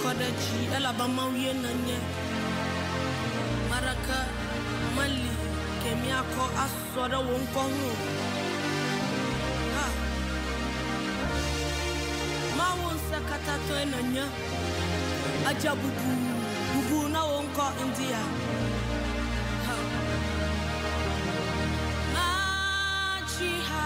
Kodachi, Alabama, Yenanye, Maraka, Mali, Kemiako, Asoda, Wonkongo. Mawon Sakatato Enanya, Ajabubu, Bubu, na Wonko, India. Machiha.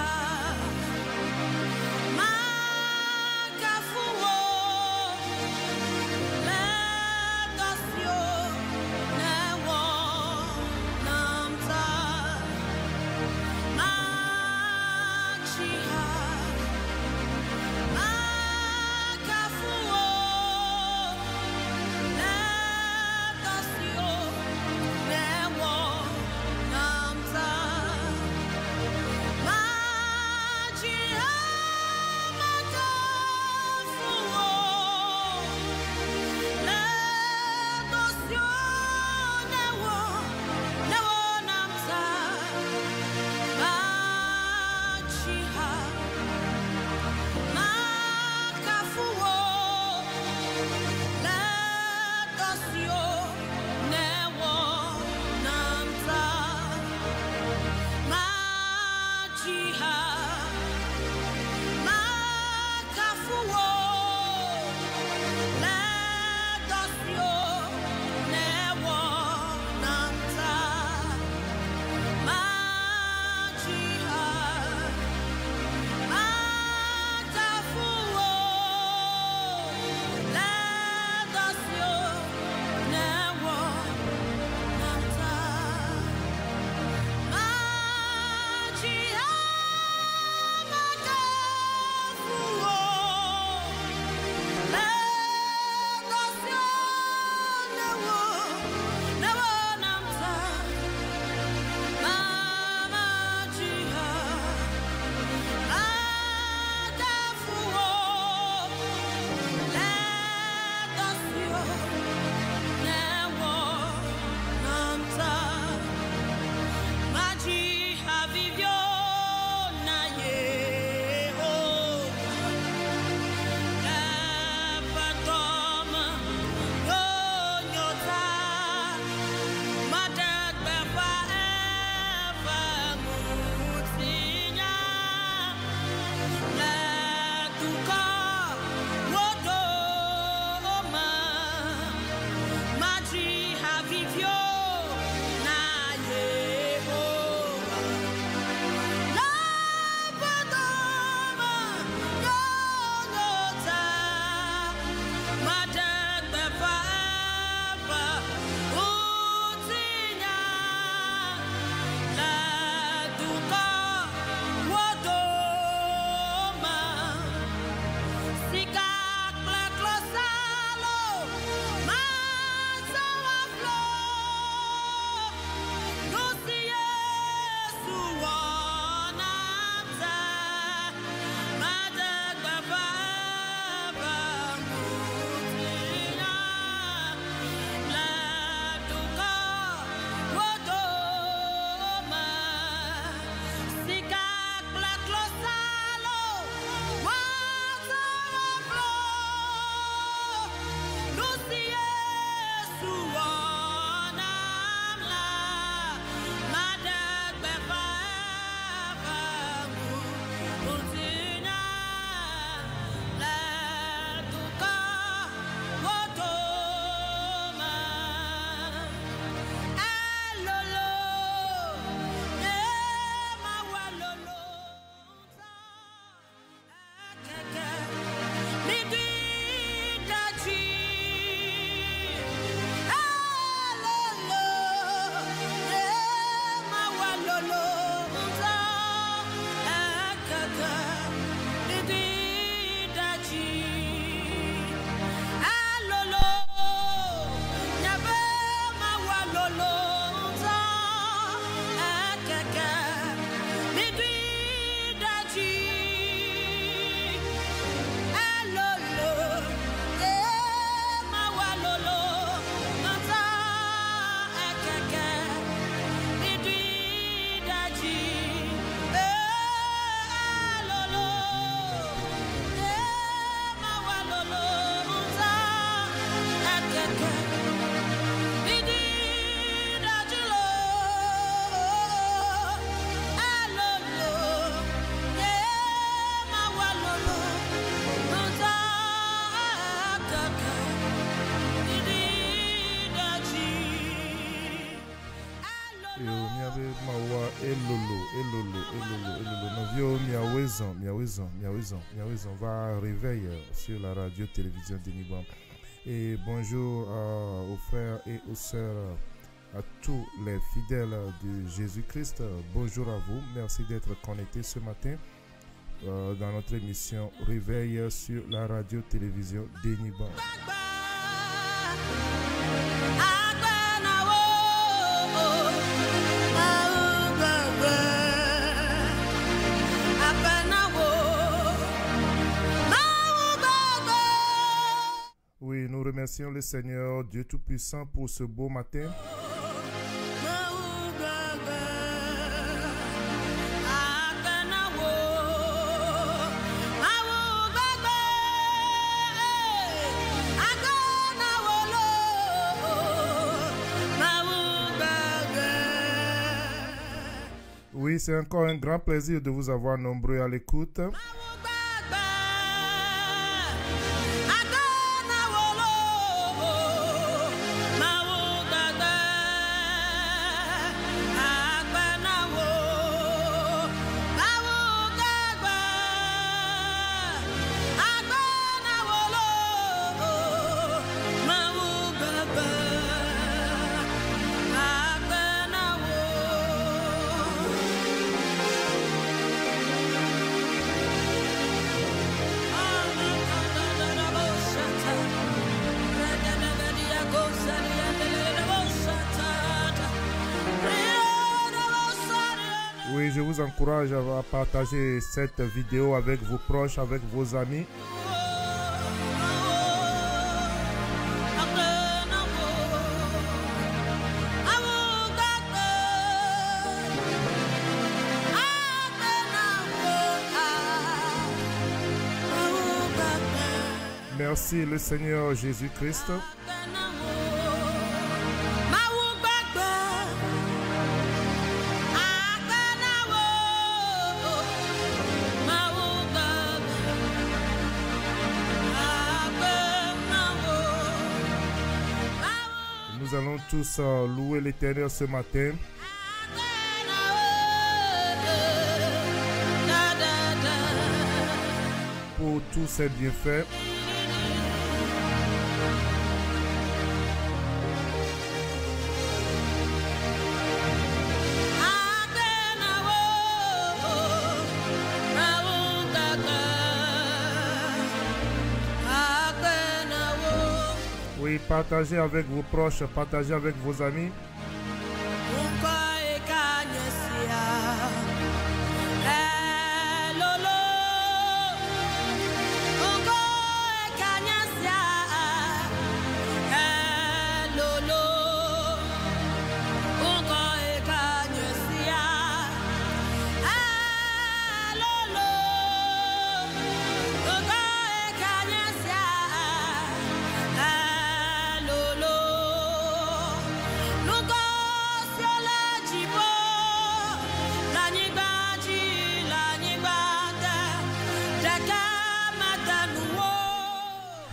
va réveiller sur la radio-télévision de Niban. Et bonjour aux frères et aux sœurs, à tous les fidèles de Jésus-Christ. Bonjour à vous. Merci d'être connectés ce matin dans notre émission Réveil sur la radio-télévision de Niban. Oui, nous remercions le Seigneur Dieu Tout-Puissant pour ce beau matin. Oui, c'est encore un grand plaisir de vous avoir nombreux à l'écoute. Oui, je vous encourage à partager cette vidéo avec vos proches, avec vos amis. Merci le Seigneur Jésus-Christ. Nous allons tous louer l'Éternel ce matin. Pour tous ses bienfaits. Oui, partagez avec vos proches, partagez avec vos amis.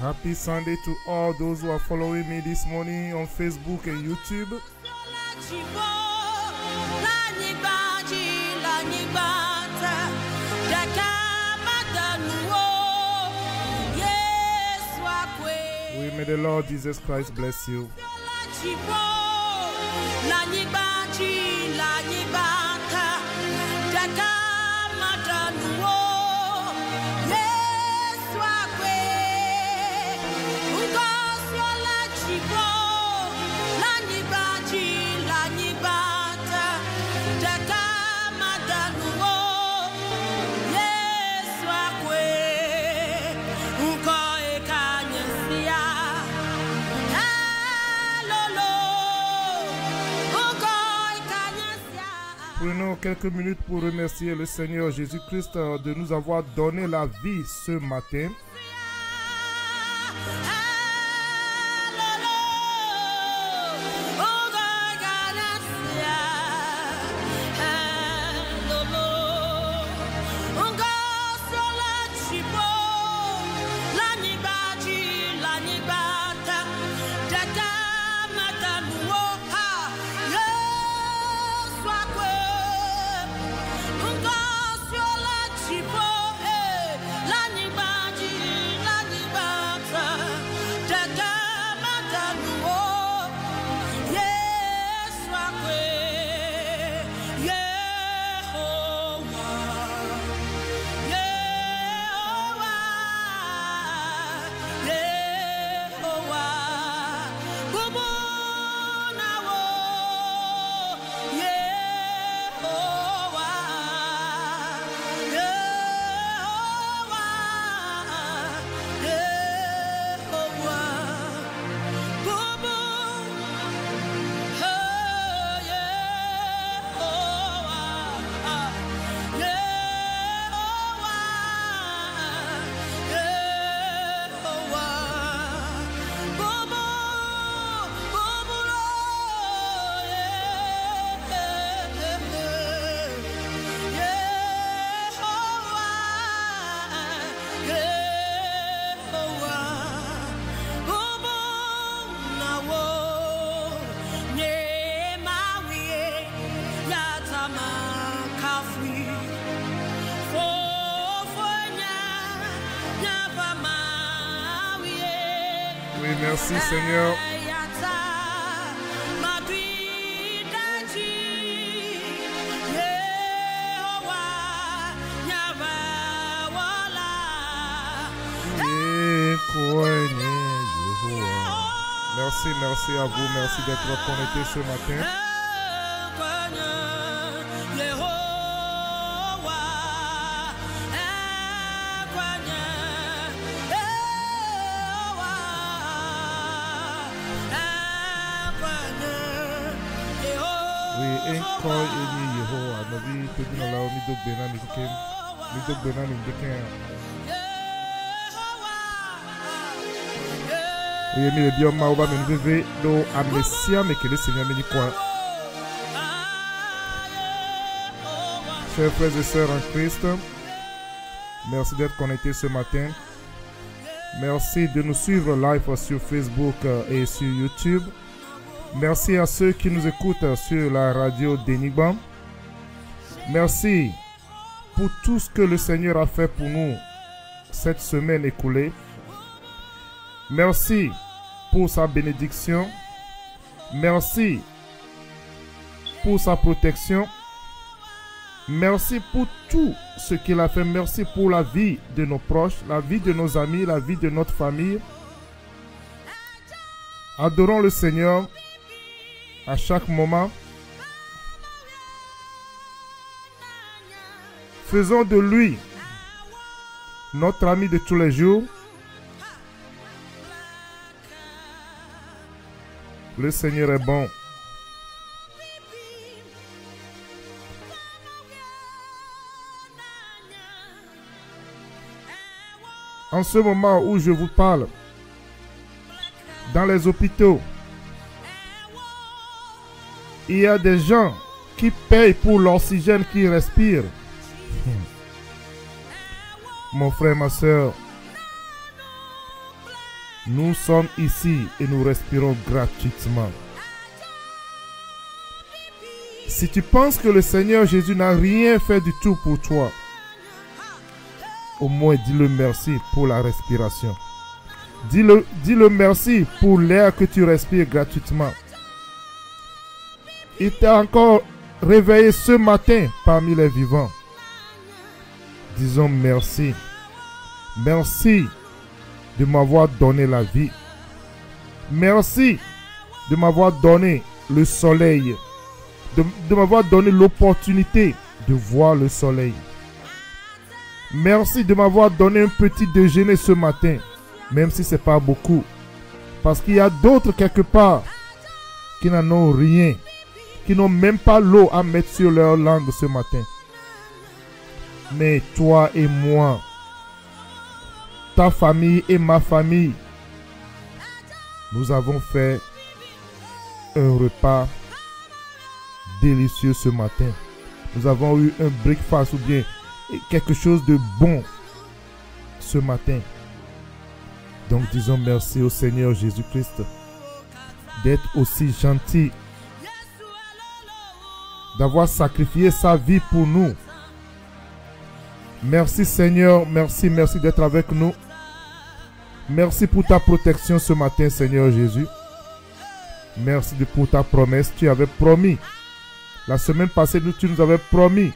Happy Sunday to all those who are following me this morning on Facebook and YouTube. Oui, may the Lord Jesus Christ bless you. Prenons quelques minutes pour remercier le Seigneur Jésus-Christ de nous avoir donné la vie ce matin. Chipo Merci Seigneur. Merci, merci à vous. Merci d'être connectés ce matin. Oui, encore eni Yehowa. Nabi tedina lao mi dog bena mi ken. Mi dog bena mi deken. Oui, mais bien maoba me veve do amnesia me que le Seigneur me dit quoi. Chers frères et sœurs en Christ, merci d'être connectés ce matin. Merci de nous suivre live sur Facebook et sur YouTube. Merci à ceux qui nous écoutent sur la radio d'Enigma. Merci pour tout ce que le Seigneur a fait pour nous cette semaine écoulée. Merci pour sa bénédiction. Merci pour sa protection. Merci pour tout ce qu'il a fait. Merci pour la vie de nos proches, la vie de nos amis, la vie de notre famille. Adorons le Seigneur à chaque moment. Faisons de lui notre ami de tous les jours. Le Seigneur est bon. En ce moment où je vous parle, dans les hôpitaux, il y a des gens qui payent pour l'oxygène qu'ils respirent. Mon frère, ma soeur, nous sommes ici et nous respirons gratuitement. Si tu penses que le Seigneur Jésus n'a rien fait du tout pour toi, au moins dis-le merci pour la respiration. Dis-le merci pour l'air que tu respires gratuitement. Il t'a encore réveillé ce matin parmi les vivants. Disons merci. Merci de m'avoir donné la vie. Merci de m'avoir donné le soleil. De m'avoir donné l'opportunité de voir le soleil. Merci de m'avoir donné un petit déjeuner ce matin, même si ce n'est pas beaucoup. Parce qu'il y a d'autres quelque part qui n'en ont rien, qui n'ont même pas l'eau à mettre sur leur langue ce matin. Mais toi et moi, ta famille et ma famille, nous avons fait un repas délicieux ce matin. Nous avons eu un breakfast ou bien quelque chose de bon ce matin. Donc disons merci au Seigneur Jésus-Christ d'être aussi gentil, d'avoir sacrifié sa vie pour nous. Merci Seigneur, merci d'être avec nous. Merci pour ta protection ce matin, Seigneur Jésus. Merci pour ta promesse. Tu avais promis, la semaine passée, tu nous avais promis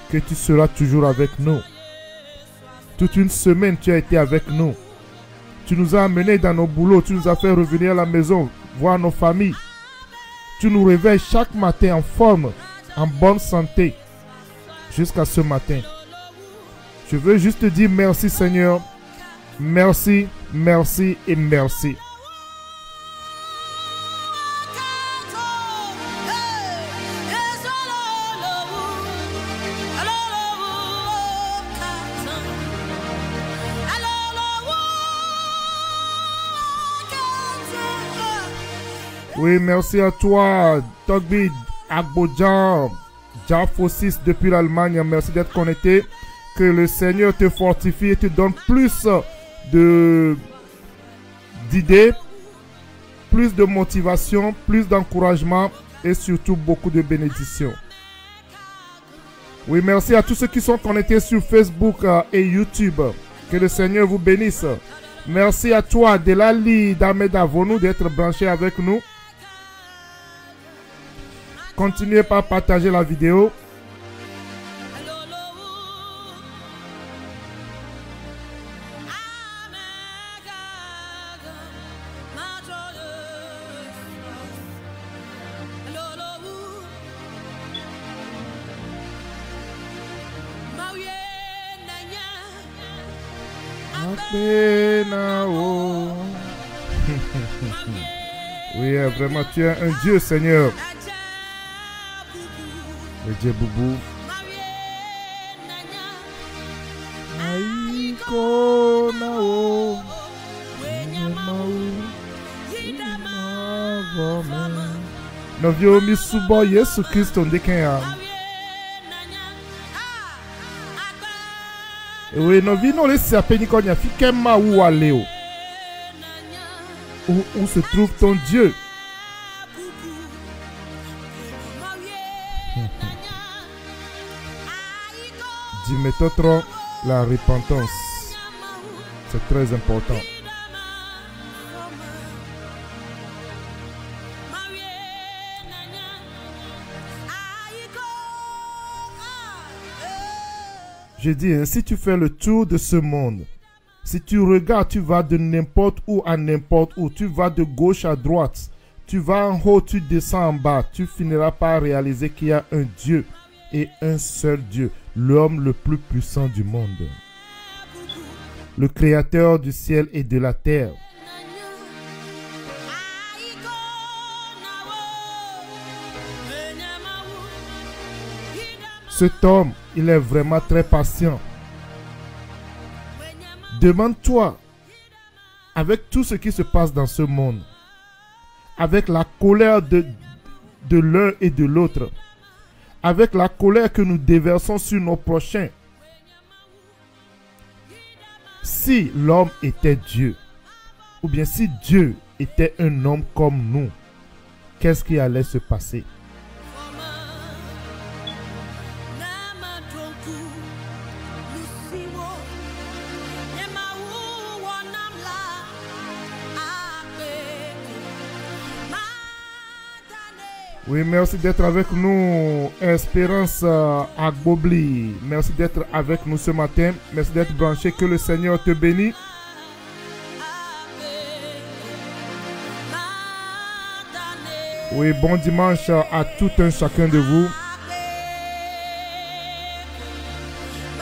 que tu seras toujours avec nous. Toute une semaine, tu as été avec nous. Tu nous as amenés dans nos boulots. Tu nous as fait revenir à la maison, voir nos familles. Tu nous réveilles chaque matin en forme, en bonne santé, jusqu'à ce matin. Je veux juste te dire merci Seigneur. Merci, merci et merci. Oui, merci à toi, Togbi Agbodjan, Jafossis depuis l'Allemagne. Merci d'être connecté. Que le Seigneur te fortifie et te donne plus d'idées, plus de motivation, plus d'encouragement et surtout beaucoup de bénédictions. Oui, merci à tous ceux qui sont connectés sur Facebook et YouTube. Que le Seigneur vous bénisse. Merci à toi, Delali d'Ahmed Avonou, d'être branché avec nous. Continuez par partager la vidéo. Oui, vraiment, tu es un Dieu, Seigneur. Le Dieu Boubou. Novio misubo Yesu Kristo ndekenya. Oui, novi no laisse à peine qu'on y a fait qu'Emma ou Aléo. Où se trouve ton Dieu? Dis méthode la repentance. C'est très important. Je dis, si tu fais le tour de ce monde, si tu regardes, tu vas de n'importe où à n'importe où, tu vas de gauche à droite, tu vas en haut, tu descends en bas, tu finiras par réaliser qu'il y a un Dieu et un seul Dieu, l'homme le plus puissant du monde, le créateur du ciel et de la terre. Cet homme, il est vraiment très patient. Demande-toi, avec tout ce qui se passe dans ce monde, avec la colère de l'un et de l'autre, avec la colère que nous déversons sur nos prochains, si l'homme était Dieu, ou bien si Dieu était un homme comme nous, qu'est-ce qui allait se passer? Oui, merci d'être avec nous, Espérance Agbobli. Merci d'être avec nous ce matin. Merci d'être branché. Que le Seigneur te bénisse. Oui, bon dimanche à tout un chacun de vous.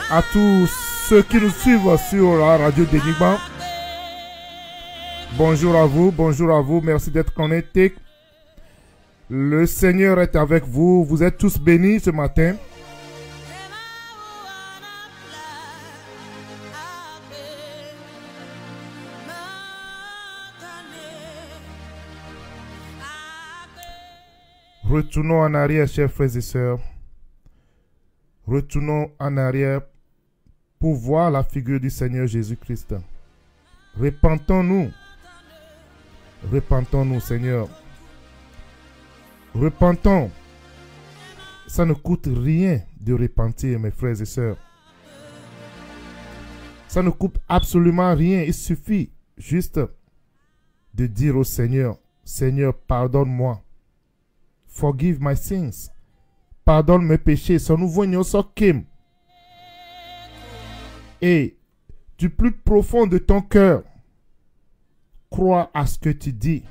À tous ceux qui nous suivent sur la radio d'Enigma. Bonjour à vous, bonjour à vous. Merci d'être connectés. Le Seigneur est avec vous. Vous êtes tous bénis ce matin. Retournons en arrière, chers frères et sœurs. Retournons en arrière pour voir la figure du Seigneur Jésus-Christ. Repentons-nous. Repentons-nous, Seigneur. Repentons. Ça ne coûte rien de repentir, mes frères et sœurs. Ça ne coûte absolument rien. Il suffit juste de dire au Seigneur, Seigneur, pardonne-moi. Forgive my sins. Pardonne mes péchés. Son nouveau nom sokim. Et du plus profond de ton cœur, crois à ce que tu dis.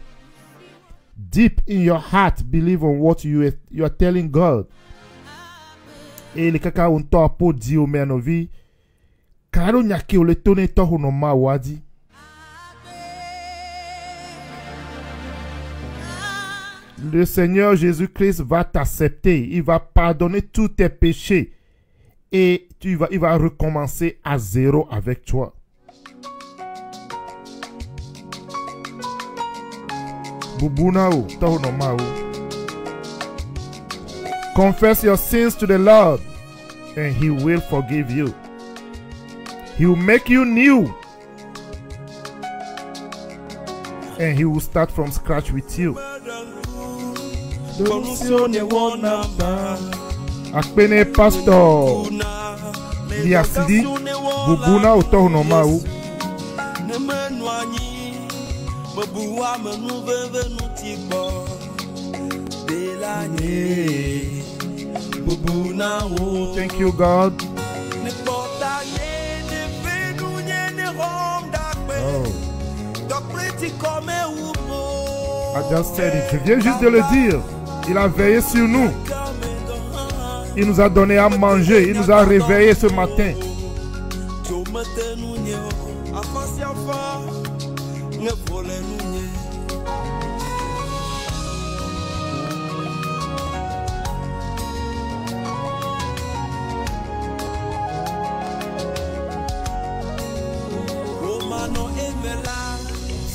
Deep in your heart, believe on what you are telling God. Et le kaka on to apo di o menovi. Karo nyake o le tone to hono ma wadi. Le Seigneur Jésus-Christ va t'accepter. Il va pardonner tous tes péchés. Et il va recommencer à zéro avec toi. Confess your sins to the Lord and He will forgive you. He will make you new and He will start from scratch with you. Akpene pastor Liasidi Bubuna Otohonoma. Thank you, God. Oh. I just said it. Je viens juste de le dire. Il a veillé sur nous. Il nous a donné à manger. Il nous a réveillés ce matin.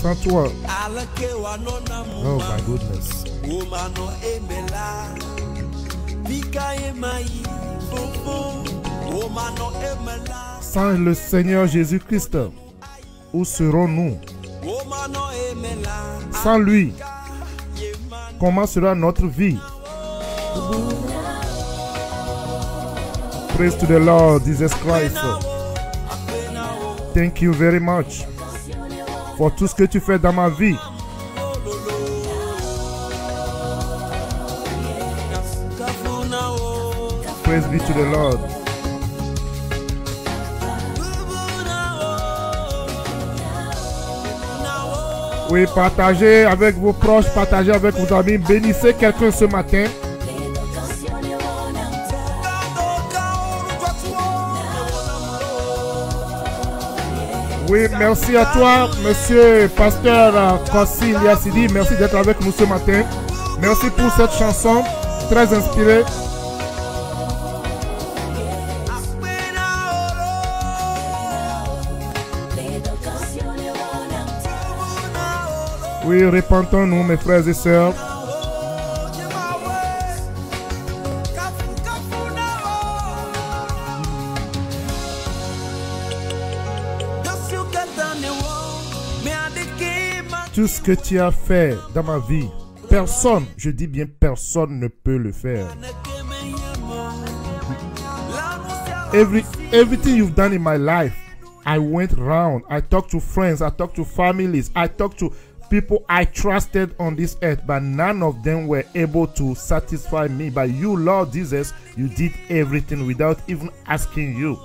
Sans toi. Oh my goodness. Sans le Seigneur Jésus-Christ, où serons-nous? Sans lui, comment sera notre vie? Praise to the Lord Jesus Christ. Thank you very much pour tout ce que tu fais dans ma vie. Praise be to the Lord. Oui, partagez avec vos proches, partagez avec vos amis, bénissez quelqu'un ce matin. Oui, merci à toi, monsieur pasteur Kossi Liasidi. Merci d'être avec nous ce matin. Merci pour cette chanson très inspirée. Oui, repentons-nous, mes frères et sœurs. Tout ce que tu as fait dans ma vie, personne, je dis bien personne ne peut le faire. Everything you've done in my life, I went around. I talked to friends, I talked to families, I talked to people I trusted on this earth, but none of them were able to satisfy me. But you, Lord Jesus, you did everything without even asking you.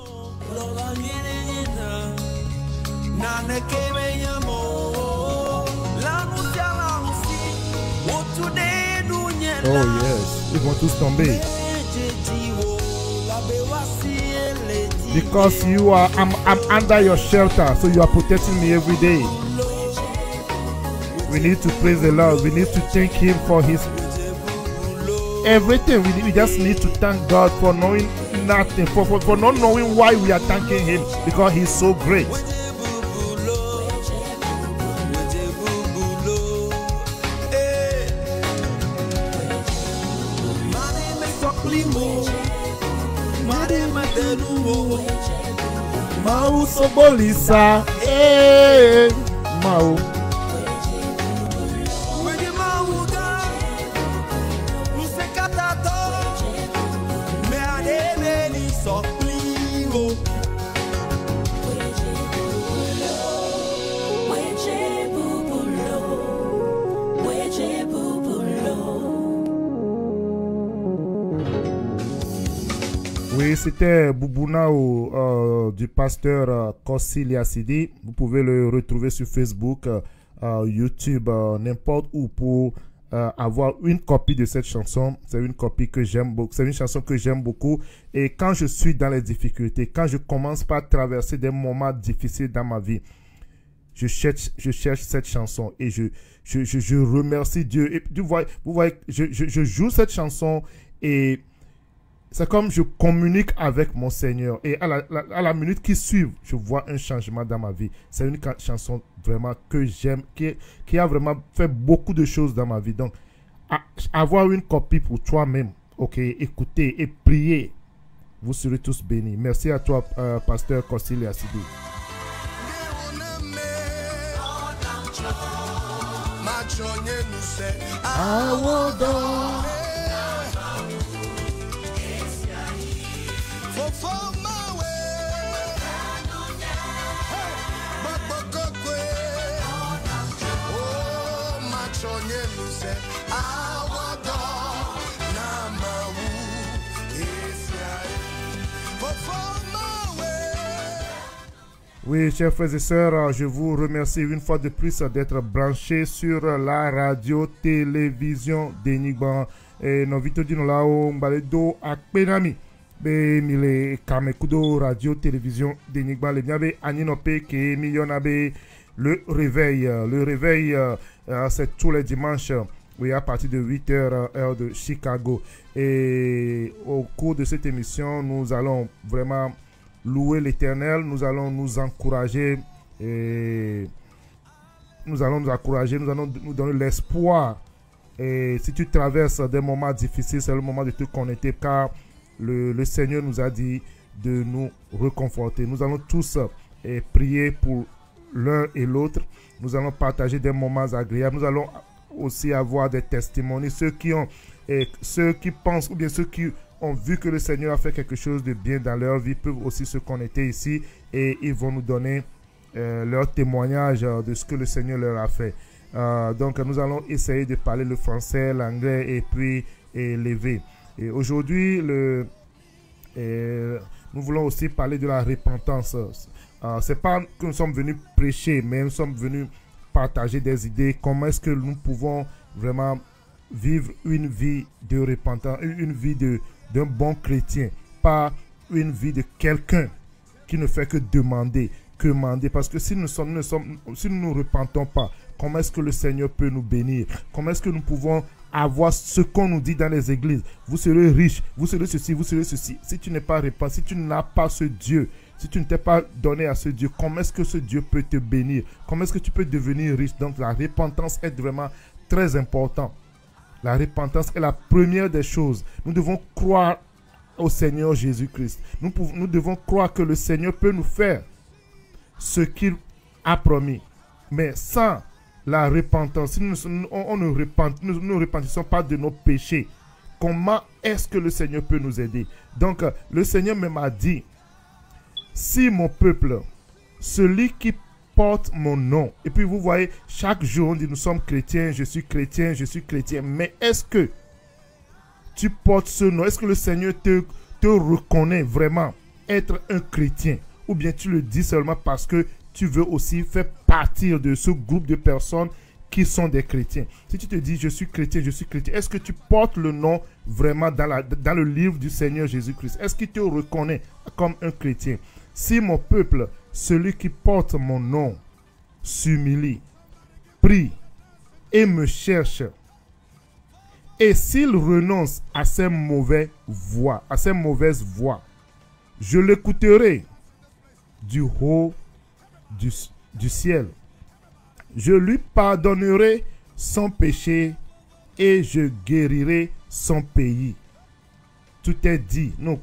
Oh yes, ils vont tous tomber. Because you are, I'm under your shelter, so you are protecting me every day. We need to praise the Lord. We need to thank Him for His everything. We just need to thank God for knowing nothing, for not knowing why we are thanking Him, because He's so great. Mau sobolisa, mau. Oui, c'était Bubunao du pasteur Kossi Liasidi. Vous pouvez le retrouver sur Facebook, YouTube, n'importe où pour avoir une copie de cette chanson. C'est une copie que j'aime beaucoup. C'est une chanson que j'aime beaucoup. Et quand je suis dans les difficultés, quand je commence par traverser des moments difficiles dans ma vie, je cherche cette chanson et je remercie Dieu. Et vous voyez, je joue cette chanson et c'est comme je communique avec mon Seigneur. Et à la minute qui suit, je vois un changement dans ma vie. C'est une chanson vraiment que j'aime, qui a vraiment fait beaucoup de choses dans ma vie. Donc, avoir une copie pour toi-même, ok, écouter et prier, vous serez tous bénis. Merci à toi, pasteur Kossi Liasidi. Oui, chers frères et sœurs, je vous remercie une fois de plus d'être branchés sur la radio-télévision d'Enigban. Et nos vito di nolao mbaledo akpenami be mile kamekudo radio-télévision d'Enigban le biabe aninope ke millionabe le réveil. Le réveil, c'est tous les dimanches. Oui, à partir de 8h, heure de Chicago. Et au cours de cette émission, nous allons vraiment louer l'Éternel, nous allons nous encourager et nous allons nous donner l'espoir. Et si tu traverses des moments difficiles, c'est le moment de te connecter car le Seigneur nous a dit de nous réconforter. Nous allons tous prier pour l'un et l'autre. Nous allons partager des moments agréables. Nous allons aussi avoir des testimonies. Ceux qui pensent ou bien ceux qui ont vu que le Seigneur a fait quelque chose de bien dans leur vie peuvent aussi se connecter ici et ils vont nous donner leur témoignage de ce que le Seigneur leur a fait. Donc nous allons essayer de parler le français, l'anglais et puis l'élever. Et aujourd'hui, nous voulons aussi parler de la repentance. C'est pas que nous sommes venus prêcher, mais nous sommes venus partager des idées. Comment est-ce que nous pouvons vraiment vivre une vie de repentance, une vie d'un bon chrétien, pas une vie de quelqu'un qui ne fait que demander. Parce que si nous ne nous repentons pas, comment est-ce que le Seigneur peut nous bénir? Comment est-ce que nous pouvons avoir ce qu'on nous dit dans les églises? Vous serez riches, vous serez ceci, vous serez ceci. Si tu n'es pas repenti, si tu n'as pas ce Dieu, si tu ne t'es pas donné à ce Dieu, comment est-ce que ce Dieu peut te bénir? Comment est-ce que tu peux devenir riche? Donc la repentance est vraiment très importante. La repentance est la première des choses. Nous devons croire au Seigneur Jésus-Christ. Nous devons croire que le Seigneur peut nous faire ce qu'il a promis. Mais sans la repentance, si nous ne repentissons pas de nos péchés, comment est-ce que le Seigneur peut nous aider? Donc, le Seigneur même a dit, si mon peuple, celui qui porte mon nom. Et puis vous voyez, chaque jour on dit nous sommes chrétiens, je suis chrétien, je suis chrétien. Mais est-ce que tu portes ce nom? Est-ce que le Seigneur te reconnaît vraiment être un chrétien? Ou bien tu le dis seulement parce que tu veux aussi faire partie de ce groupe de personnes qui sont des chrétiens? Si tu te dis je suis chrétien, est-ce que tu portes le nom vraiment dans le livre du Seigneur Jésus-Christ? Est-ce qu'il te reconnaît comme un chrétien? Si mon peuple, celui qui porte mon nom, s'humilie, prie et me cherche, et s'il renonce à ses mauvaises voies, je l'écouterai du haut du ciel. Je lui pardonnerai son péché et je guérirai son pays. Tout est dit. Non,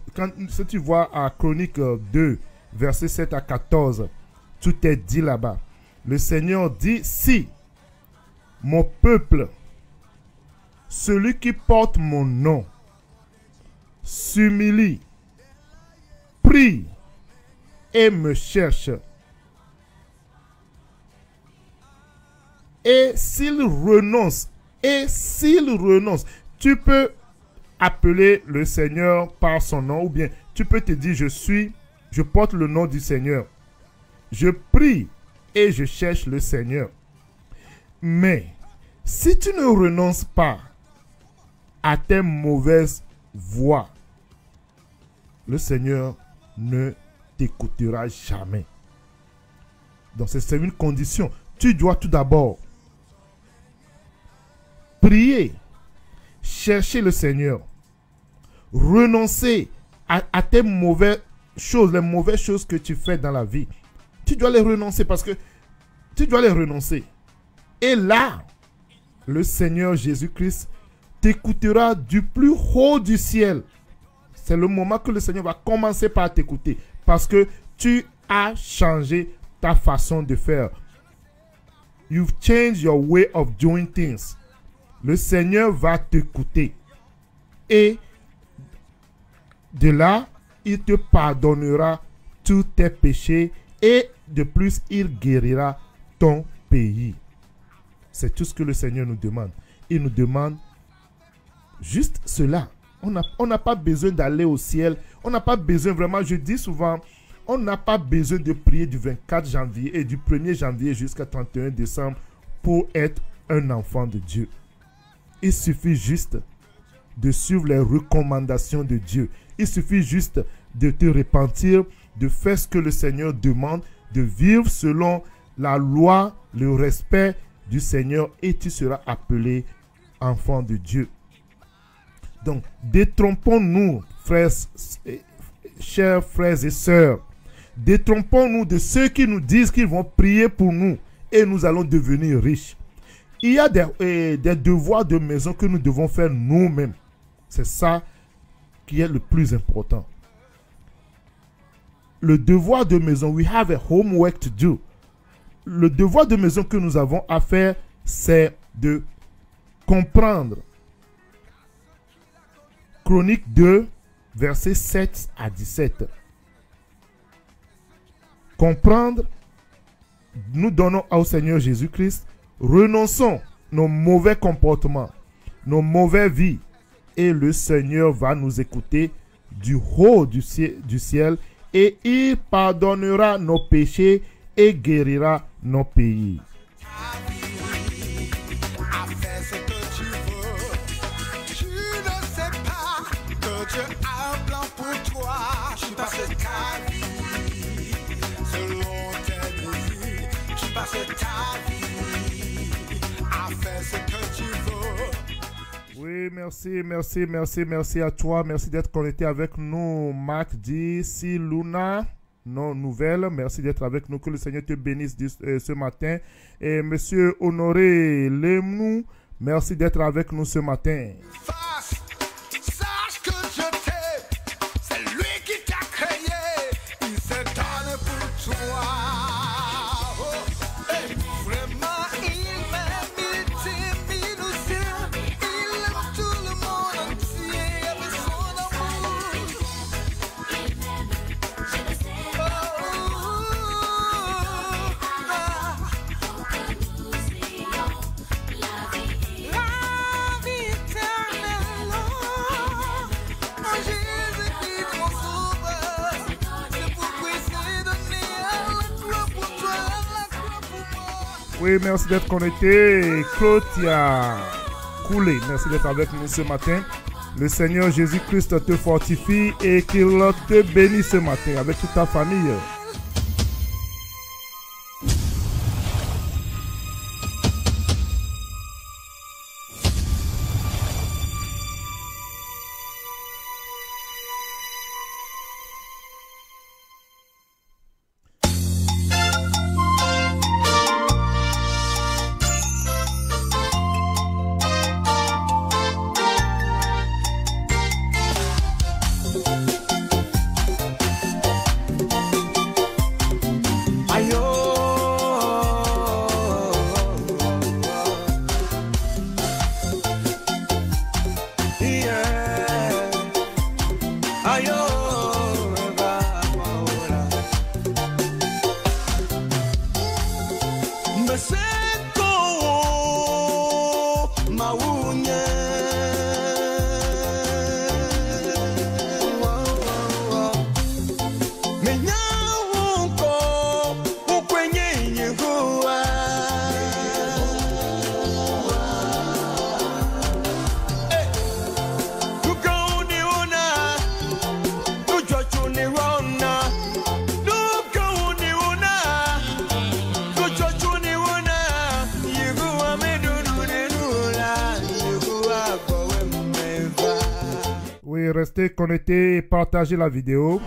si tu vois à Chronique 2, versets 7 à 14, tout est dit là-bas. Le Seigneur dit, si mon peuple, celui qui porte mon nom, s'humilie, prie et me cherche, et s'il renonce, tu peux appeler le Seigneur par son nom, ou bien tu peux te dire, je porte le nom du Seigneur. Je prie et je cherche le Seigneur. Mais si tu ne renonces pas à tes mauvaises voies, le Seigneur ne t'écoutera jamais. Donc c'est une condition. Tu dois tout d'abord prier, chercher le Seigneur, renoncer à tes mauvaises choses, les mauvaises choses que tu fais dans la vie. Tu dois les renoncer parce que tu dois les renoncer. Et là, le Seigneur Jésus-Christ t'écoutera du plus haut du ciel. C'est le moment que le Seigneur va commencer par t'écouter parce que tu as changé ta façon de faire. You've changed your way of doing things. Le Seigneur va t'écouter. Et de là, il te pardonnera tous tes péchés et de plus, il guérira ton pays. C'est tout ce que le Seigneur nous demande. il nous demande juste cela. On n'a pas besoin d'aller au ciel. On n'a pas besoin vraiment, je dis souvent, on n'a pas besoin de prier du 24 janvier et du 1er janvier jusqu'à 31 décembre pour être un enfant de Dieu. Il suffit juste de suivre les recommandations de Dieu. Il suffit juste de te repentir, de faire ce que le Seigneur demande, de vivre selon la loi, le respect du Seigneur et tu seras appelé enfant de Dieu. Donc, détrompons-nous, chers frères et sœurs. Détrompons-nous de ceux qui nous disent qu'ils vont prier pour nous et nous allons devenir riches. Il y a des devoirs de maison que nous devons faire nous-mêmes. C'est ça qui est le plus important. Le devoir de maison, we have a homework to do. Le devoir de maison que nous avons à faire, c'est de comprendre. Chronique 2, versets 7 à 17. Comprendre, nous donnons au Seigneur Jésus-Christ, renonçons nos mauvais comportements, nos mauvaises vies, et le Seigneur va nous écouter du haut du ciel et il pardonnera nos péchés et guérira nos pays. Oui, merci à toi. Merci d'être connecté avec nous. Marc dit, si Luna, nos nouvelles. Merci d'être avec nous. Que le Seigneur te bénisse ce matin. Et Monsieur Honoré Lemnou, merci d'être avec nous ce matin. Sache que je t'aime, c'est lui qui t'a créé, il se donne pour toi. Vraiment, il m'aime, il t'aime, il nous aime, il aime tout le monde entier avec son amour. Il m'aime, je le sais. Pour que nous ayons la vie éternelle. En Jésus-Christ, mon sauveur, c'est pourquoi il s'est donné à la croix pour toi, à la croix pour moi. Oui, merci d'être connecté. Claudia Coulé, merci d'être avec nous ce matin. Le Seigneur Jésus-Christ te fortifie et qu'il te bénisse ce matin avec toute ta famille. Restez connectés et partagez la vidéo.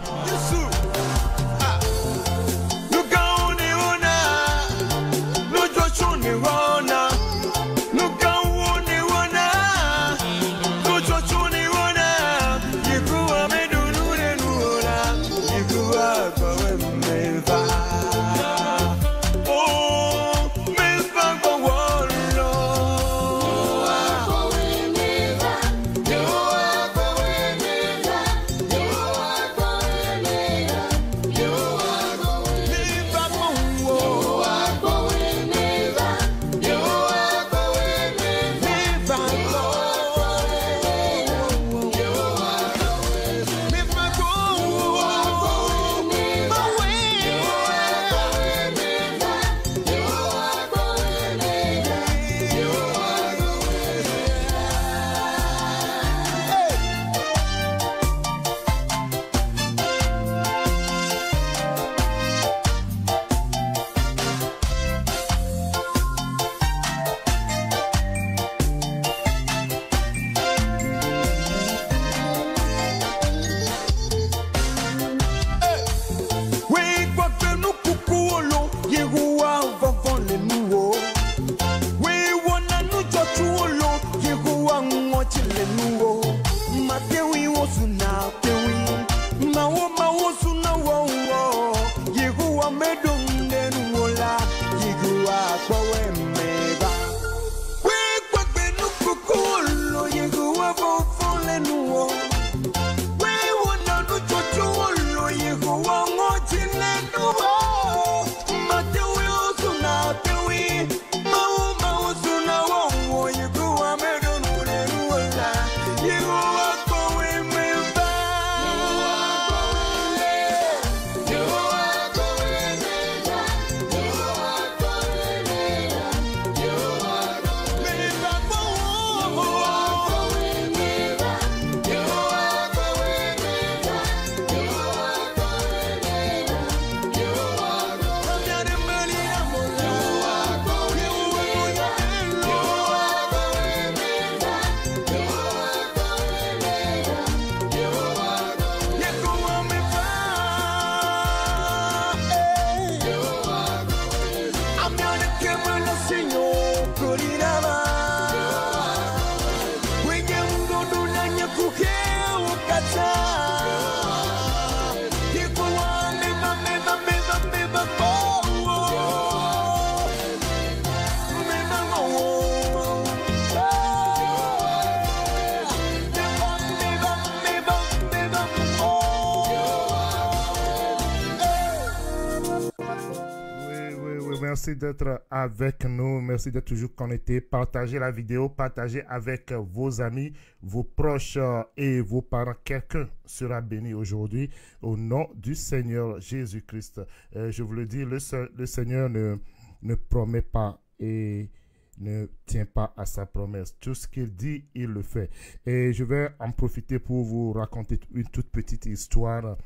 Merci d'être avec nous. Merci d'être toujours connecté. Partagez la vidéo, partagez avec vos amis, vos proches et vos parents. Quelqu'un sera béni aujourd'hui au nom du Seigneur Jésus-Christ. Je vous le dis, le Seigneur ne promet pas et ne tient pas à sa promesse. Tout ce qu'il dit, il le fait. Et je vais en profiter pour vous raconter une toute petite histoire.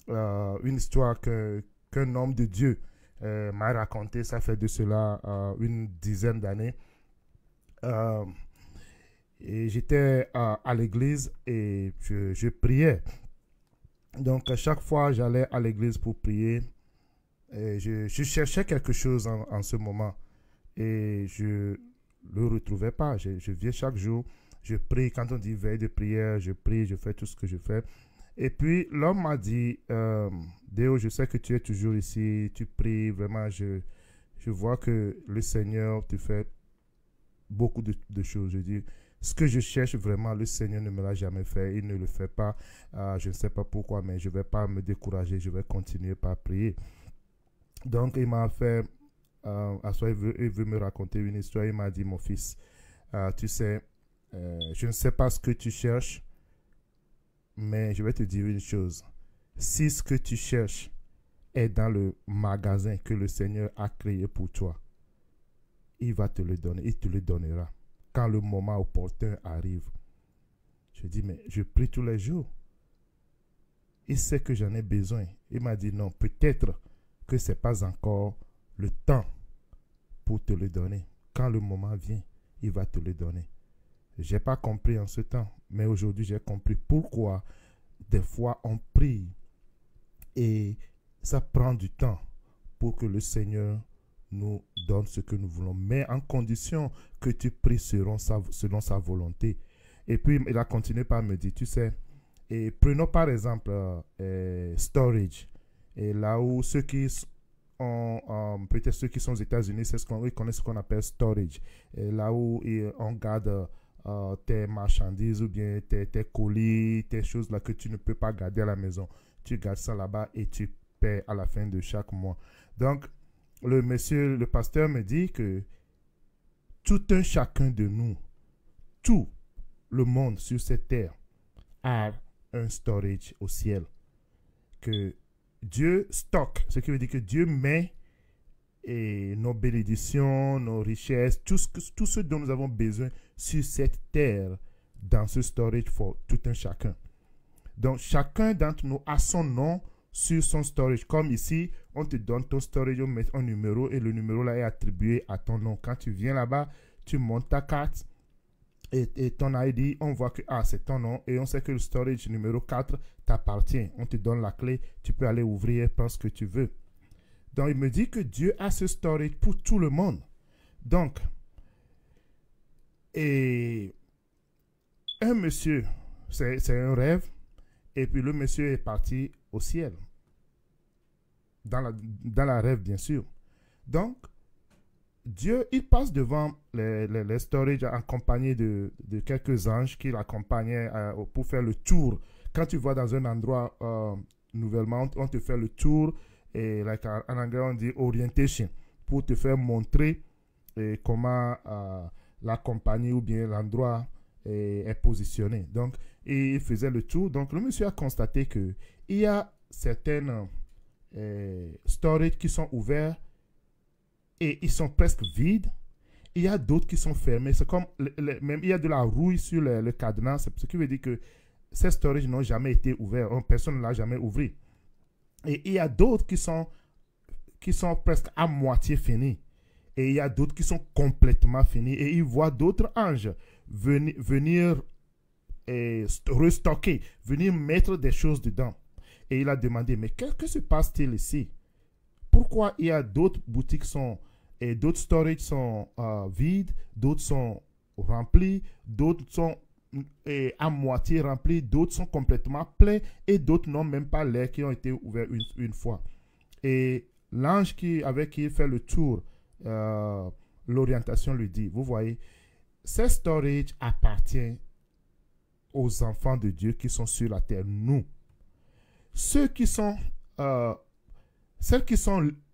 Une histoire qu'un homme de Dieu m'a raconté. Ça fait de cela une dizaine d'années. Et j'étais à l'église et je priais. Donc, à chaque fois, j'allais à l'église pour prier. Et je cherchais quelque chose en ce moment. Et je ne le retrouvais pas. Je viens chaque jour. Je prie. Quand on dit veille de prière, je prie, je fais tout ce que je fais. Et puis, l'homme m'a dit, Déo, je sais que tu es toujours ici, tu pries, vraiment, je vois que le Seigneur te fait beaucoup de choses. Je dis, ce que je cherche vraiment, le Seigneur ne me l'a jamais fait, il ne le fait pas. Je ne sais pas pourquoi, mais je ne vais pas me décourager, je vais continuer par prier. Donc, il m'a fait, il veut me raconter une histoire. Il m'a dit, mon fils, tu sais, je ne sais pas ce que tu cherches, mais je vais te dire une chose. Si ce que tu cherches est dans le magasin que le Seigneur a créé pour toi, il va te le donner, il te le donnera quand le moment opportun arrive. Je dis, mais je prie tous les jours. Il sait que j'en ai besoin. Il m'a dit, non, peut-être que ce n'est pas encore le temps pour te le donner. Quand le moment vient, il va te le donner. Je n'ai pas compris en ce temps, mais aujourd'hui j'ai compris pourquoi des fois on prie et ça prend du temps pour que le Seigneur nous donne ce que nous voulons, mais en condition que tu pries selon sa volonté. Et puis il a continué par me dire, tu sais, et prenons par exemple storage, et là où ceux qui ont, peut-être ceux qui sont aux États-Unis, c'est ils connaissent ce qu'on appelle storage, et là où on garde tes marchandises ou bien tes colis, tes choses là que tu ne peux pas garder à la maison. Tu gardes ça là-bas et tu paies à la fin de chaque mois. Donc, le pasteur me dit que tout un chacun de nous, tout le monde sur cette terre a un storage au ciel. Que Dieu stocke, ce qui veut dire que Dieu met nos bénédictions, nos richesses, tout ce dont nous avons besoin sur cette terre, dans ce storage pour tout un chacun. Donc, chacun d'entre nous a son nom sur son storage. Comme ici, on te donne ton storage, on met un numéro et le numéro là est attribué à ton nom. Quand tu viens là-bas, tu montes ta carte et ton ID, on voit que c'est ton nom et on sait que le storage numéro 4 t'appartient. On te donne la clé, tu peux aller ouvrir et prendre ce que tu veux. Donc, il me dit que Dieu a ce storage pour tout le monde. Donc, et un monsieur, c'est un rêve, et puis le monsieur est parti au ciel. Dans la rêve, bien sûr. Donc, Dieu, il passe devant les storages accompagné de quelques anges qui l'accompagnaient pour faire le tour. Quand tu vas dans un endroit nouvellement, on te fait le tour, et like, en anglais on dit orientation, pour te faire montrer comment la compagnie ou bien l'endroit est positionné. Donc, il faisait le tour. Donc, le monsieur a constaté qu'il y a certaines storages qui sont ouverts et ils sont presque vides. Il y a d'autres qui sont fermés. C'est comme, même il y a de la rouille sur le cadenas, ce qui veut dire que ces storages n'ont jamais été ouverts. Personne ne l'a jamais ouvert. Et il y a d'autres qui sont presque à moitié finis. Et il y a d'autres qui sont complètement finis. Et il voit d'autres anges venir restocker, venir mettre des choses dedans. Et il a demandé, mais qu'est-ce que se passe-t-il ici? Pourquoi il y a d'autres boutiques et d'autres storages sont vides, d'autres sont remplis, d'autres sont à moitié remplis, d'autres sont complètement pleins et d'autres n'ont même pas l'air qui ont été ouverts une fois. Et l'ange avec qui il fait le tour, l'orientation lui dit, vous voyez, ces storages appartiennent aux enfants de Dieu qui sont sur la terre, nous. Celles qui sont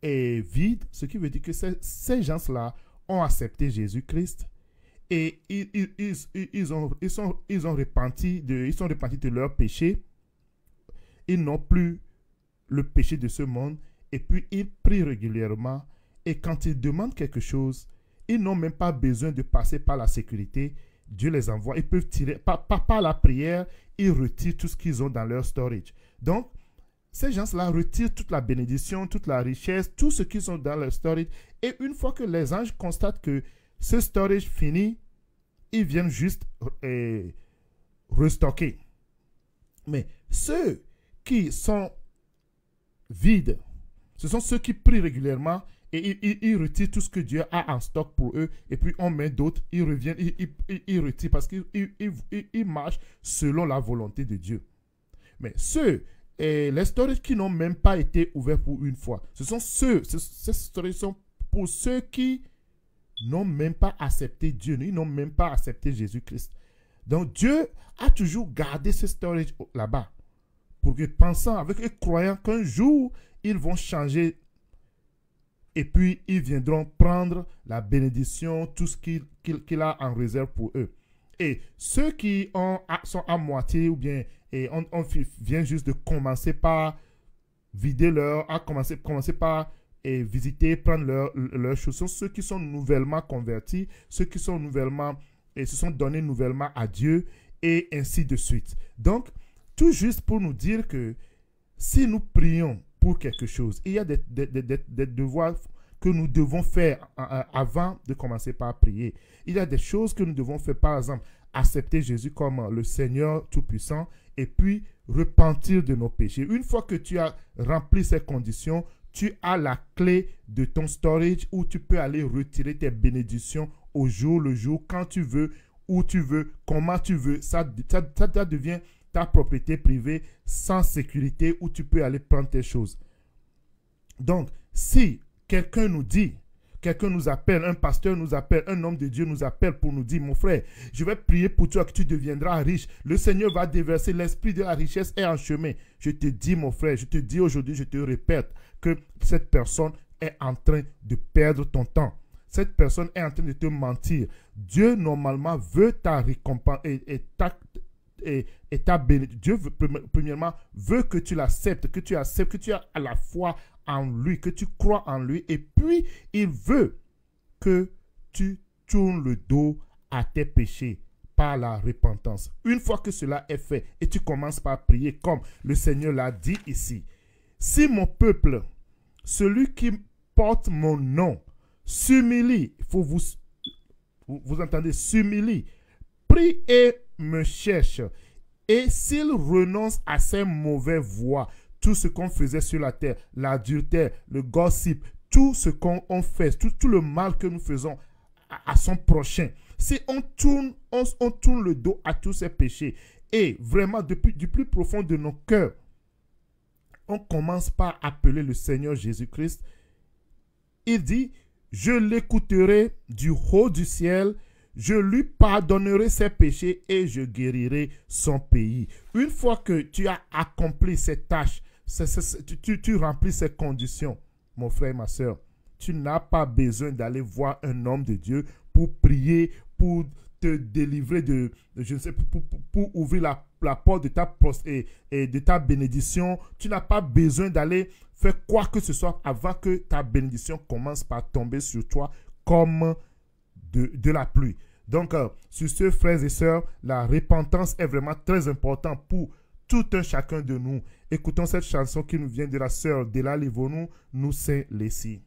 vides, ce qui veut dire que ces gens-là ont accepté Jésus-Christ et ils sont repentis de leur péché. Ils n'ont plus le péché de ce monde et puis ils prient régulièrement. Et quand ils demandent quelque chose, ils n'ont même pas besoin de passer par la sécurité. Dieu les envoie. Ils peuvent tirer, par la prière, ils retirent tout ce qu'ils ont dans leur storage. Donc, ces gens-là retirent toute la bénédiction, toute la richesse, tout ce qu'ils ont dans leur storage. Et une fois que les anges constatent que ce storage finit, ils viennent juste restocker. Mais ceux qui sont vides, ce sont ceux qui prient régulièrement et ils retirent tout ce que Dieu a en stock pour eux. Et puis on met d'autres, ils reviennent, ils retirent parce qu'ils marchent selon la volonté de Dieu. Mais les storages qui n'ont même pas été ouverts pour une fois, ces storages sont pour ceux qui n'ont même pas accepté Dieu, ils n'ont même pas accepté Jésus-Christ. Donc Dieu a toujours gardé ces storages là-bas, pour que pensant avec eux, croyant qu'un jour, ils vont changer et puis ils viendront prendre la bénédiction, tout ce qu'il a en réserve pour eux. Et ceux qui sont à moitié ou bien on vient juste de commencer par vider commencer par visiter, prendre leurs choses, sont ceux qui sont nouvellement convertis, ceux qui sont nouvellement et se sont donnés nouvellement à Dieu et ainsi de suite. Donc, tout juste pour nous dire que si nous prions pour quelque chose, il y a des devoirs que nous devons faire avant de commencer par prier. Il y a des choses que nous devons faire, par exemple, accepter Jésus comme le Seigneur Tout-Puissant et puis repentir de nos péchés. Une fois que tu as rempli ces conditions, tu as la clé de ton storage où tu peux aller retirer tes bénédictions au jour le jour, quand tu veux, où tu veux, comment tu veux. Ça devient ta propriété privée sans sécurité où tu peux aller prendre tes choses. Donc, si quelqu'un nous appelle, un pasteur nous appelle, un homme de Dieu nous appelle pour nous dire, mon frère, je vais prier pour toi que tu deviendras riche. Le Seigneur va déverser, l'esprit de la richesse est en chemin. Je te dis, mon frère, je te dis aujourd'hui, je te répète que cette personne est en train de perdre ton temps. Cette personne est en train de te mentir. Dieu, normalement, veut ta récompense et ta bénédiction. Dieu, premièrement, veut que tu l'acceptes, que tu as à la foi en lui, que tu crois en lui. Et puis, il veut que tu tournes le dos à tes péchés par la repentance. Une fois que cela est fait et tu commences par prier comme le Seigneur l'a dit ici. Si mon peuple, celui qui porte mon nom, s'humilie, il faut vous entendez, s'humilie, prie et me cherche. Et s'il renonce à ses mauvaises voies, tout ce qu'on faisait sur la terre, l'adultère, le gossip, tout ce qu'on fait, tout le mal que nous faisons à son prochain, si on tourne le dos à tous ces péchés et vraiment du plus profond de nos cœurs, on commence par appeler le Seigneur Jésus-Christ. Il dit, je l'écouterai du haut du ciel, je lui pardonnerai ses péchés et je guérirai son pays. Une fois que tu as accompli cette tâche, tu remplis ces conditions, mon frère et ma soeur, tu n'as pas besoin d'aller voir un homme de Dieu pour prier, pour te délivrer de je ne sais, pour ouvrir la porte de ta bénédiction. Tu n'as pas besoin d'aller faire quoi que ce soit avant que ta bénédiction commence par tomber sur toi comme de la pluie. Donc, sur ce, frères et sœurs, la repentance est vraiment très importante pour tout un chacun de nous. Écoutons cette chanson qui nous vient de la sœur Della Livonou, Nous c'est Lessie.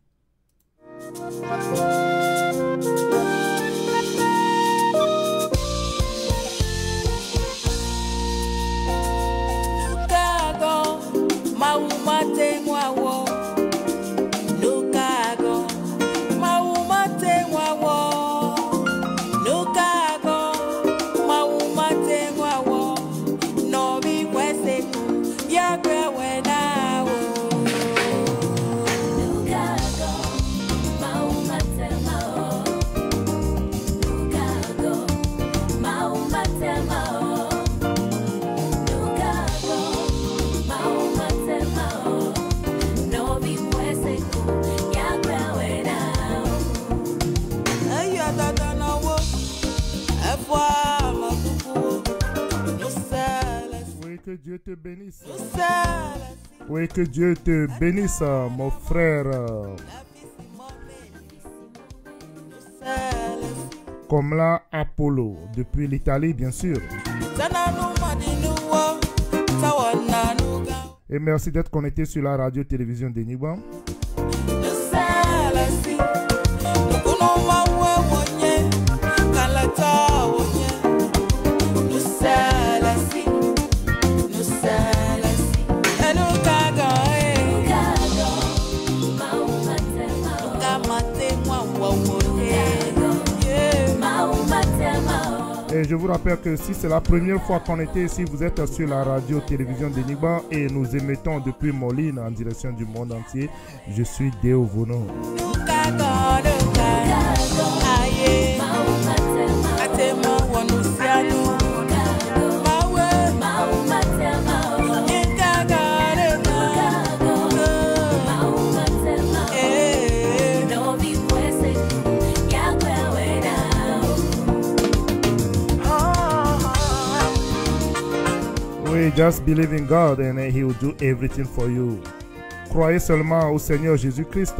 Que Dieu te bénisse. Oui, que Dieu te bénisse, mon frère. Comme là, Apollo, depuis l'Italie, bien sûr. Et merci d'être connecté sur la radio-télévision d'Enigba. Et je vous rappelle que si c'est la première fois qu'on était ici, vous êtes sur la radio-télévision d'Enigba et nous émettons depuis Moline en direction du monde entier. Je suis Deo Vono. Just believe in God and He will do everything for you. Croyez seulement au Seigneur Jésus-Christ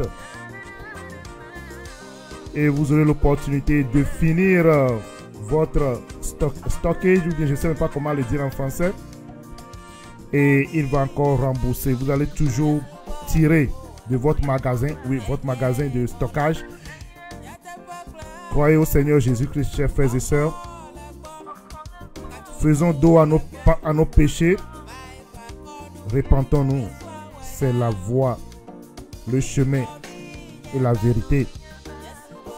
et vous aurez l'opportunité de finir votre stockage, ou bien je ne sais même pas comment le dire en français, et il va encore rembourser. Vous allez toujours tirer de votre magasin, oui, votre magasin de stockage. Croyez au Seigneur Jésus-Christ, chers frères et sœurs. Faisons dos à nos péchés. Repentons-nous. C'est la voie, le chemin et la vérité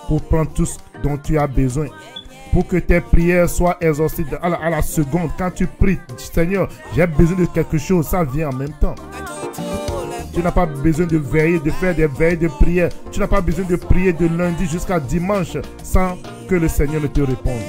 pour prendre tout ce dont tu as besoin. Pour que tes prières soient exaucées à la seconde. Quand tu pries, Seigneur, j'ai besoin de quelque chose, ça vient en même temps. Tu n'as pas besoin de veiller, de faire des veilles de prière. Tu n'as pas besoin de prier de lundi jusqu'à dimanche sans que le Seigneur ne te réponde.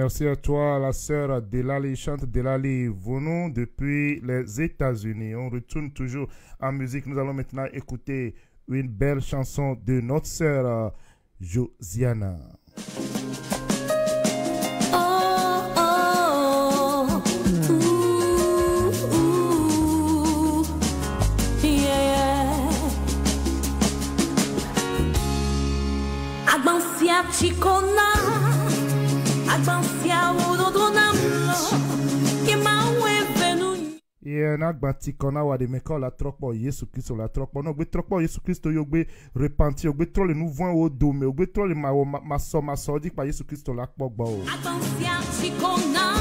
merci à toi, la sœur Delali, chante Delali Vonou depuis les États-Unis. On retourne toujours en musique. Nous allons maintenant écouter une belle chanson de notre sœur Josiana. Agbansia chikona, agbansia udodonamlo, kemawe venu. Et na gbati kona wa de meko la trokpo Yesu Kristo la trokpo no gbe trokpo Yesu Kristo yo gbe repenti yo gbe tro le nouveau o do me gbe tro le ma so di pa Yesu Kristo la pogba o. Agbansia chikona,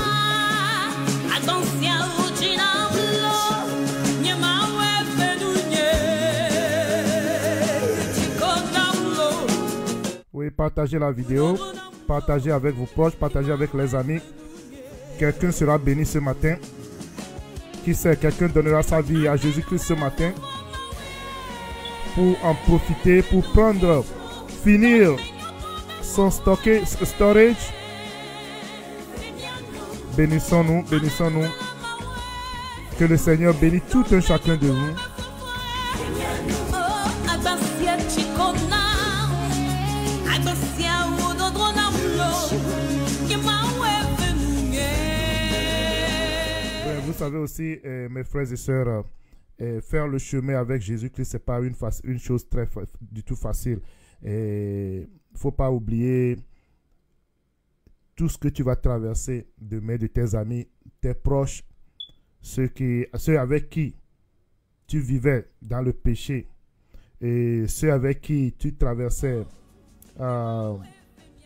agbansia udinamlo, kemawe venu chikonamlo. Oui, partagez la vidéo, partagez avec vos proches, partagez avec les amis. Quelqu'un sera béni ce matin. Qui sait, quelqu'un donnera sa vie à Jésus-Christ ce matin pour en profiter, pour prendre, finir son storage. Bénissons-nous, bénissons-nous. Que le Seigneur bénisse tout un chacun de vous. Vous savez aussi, mes frères et sœurs, faire le chemin avec Jésus-Christ, ce n'est pas une chose du tout facile. Il ne faut pas oublier tout ce que tu vas traverser demain de tes amis, tes proches, ceux avec qui tu vivais dans le péché et ceux avec qui tu traversais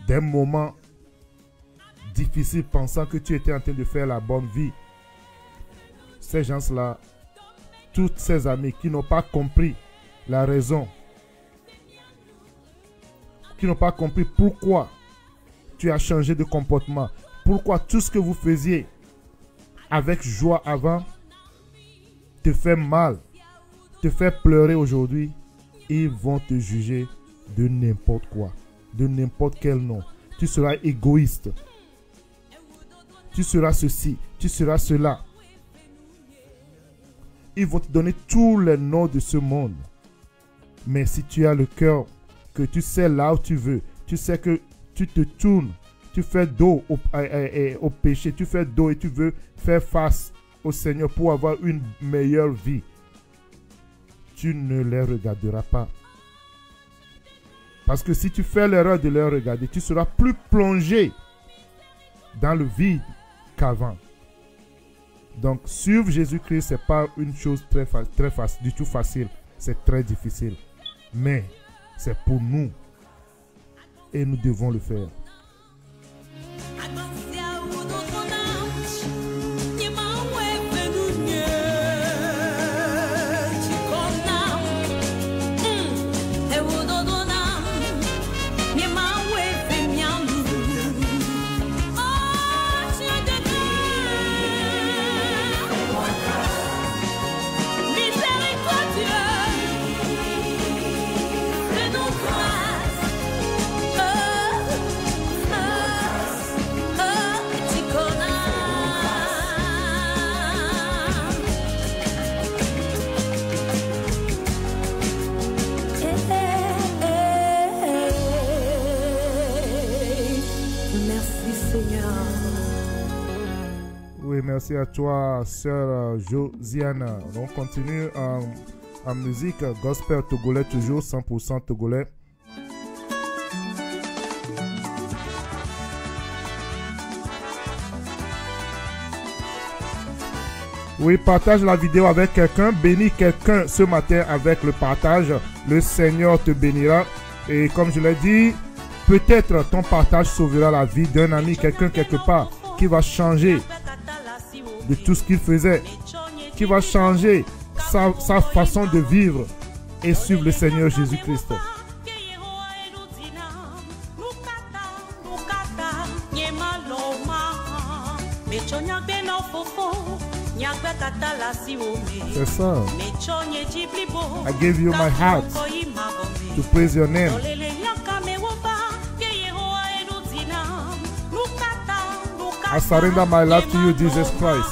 des moments difficiles pensant que tu étais en train de faire la bonne vie. Ces gens-là, tous ces amis qui n'ont pas compris la raison, qui n'ont pas compris pourquoi tu as changé de comportement, pourquoi tout ce que vous faisiez avec joie avant te fait mal, te fait pleurer aujourd'hui, ils vont te juger de n'importe quoi, de n'importe quel nom. Tu seras égoïste, tu seras ceci, tu seras cela. Ils vont te donner tous les noms de ce monde. Mais si tu as le cœur, que tu sais là où tu veux, tu sais que tu te tournes, tu fais dos au péché, tu fais dos et tu veux faire face au Seigneur pour avoir une meilleure vie, tu ne les regarderas pas. Parce que si tu fais l'erreur de les regarder, tu seras plus plongé dans le vide qu'avant. Donc, suivre Jésus-Christ, ce n'est pas une chose très facile, du tout facile. C'est très difficile. Mais c'est pour nous. Et nous devons le faire. Oui, merci à toi, sœur Josiana. On continue en musique gospel togolais, toujours 100% togolais. Oui, partage la vidéo avec quelqu'un, bénis quelqu'un ce matin avec le partage. Le Seigneur te bénira. Et comme je l'ai dit, peut-être ton partage sauvera la vie d'un ami, quelqu'un quelque part qui va changer de tout ce qu'il faisait, qui va changer sa façon de vivre et suivre le Seigneur Jésus-Christ. C'est ça. I gave you my heart to praise your name. I surrender my life to you, Jesus Christ.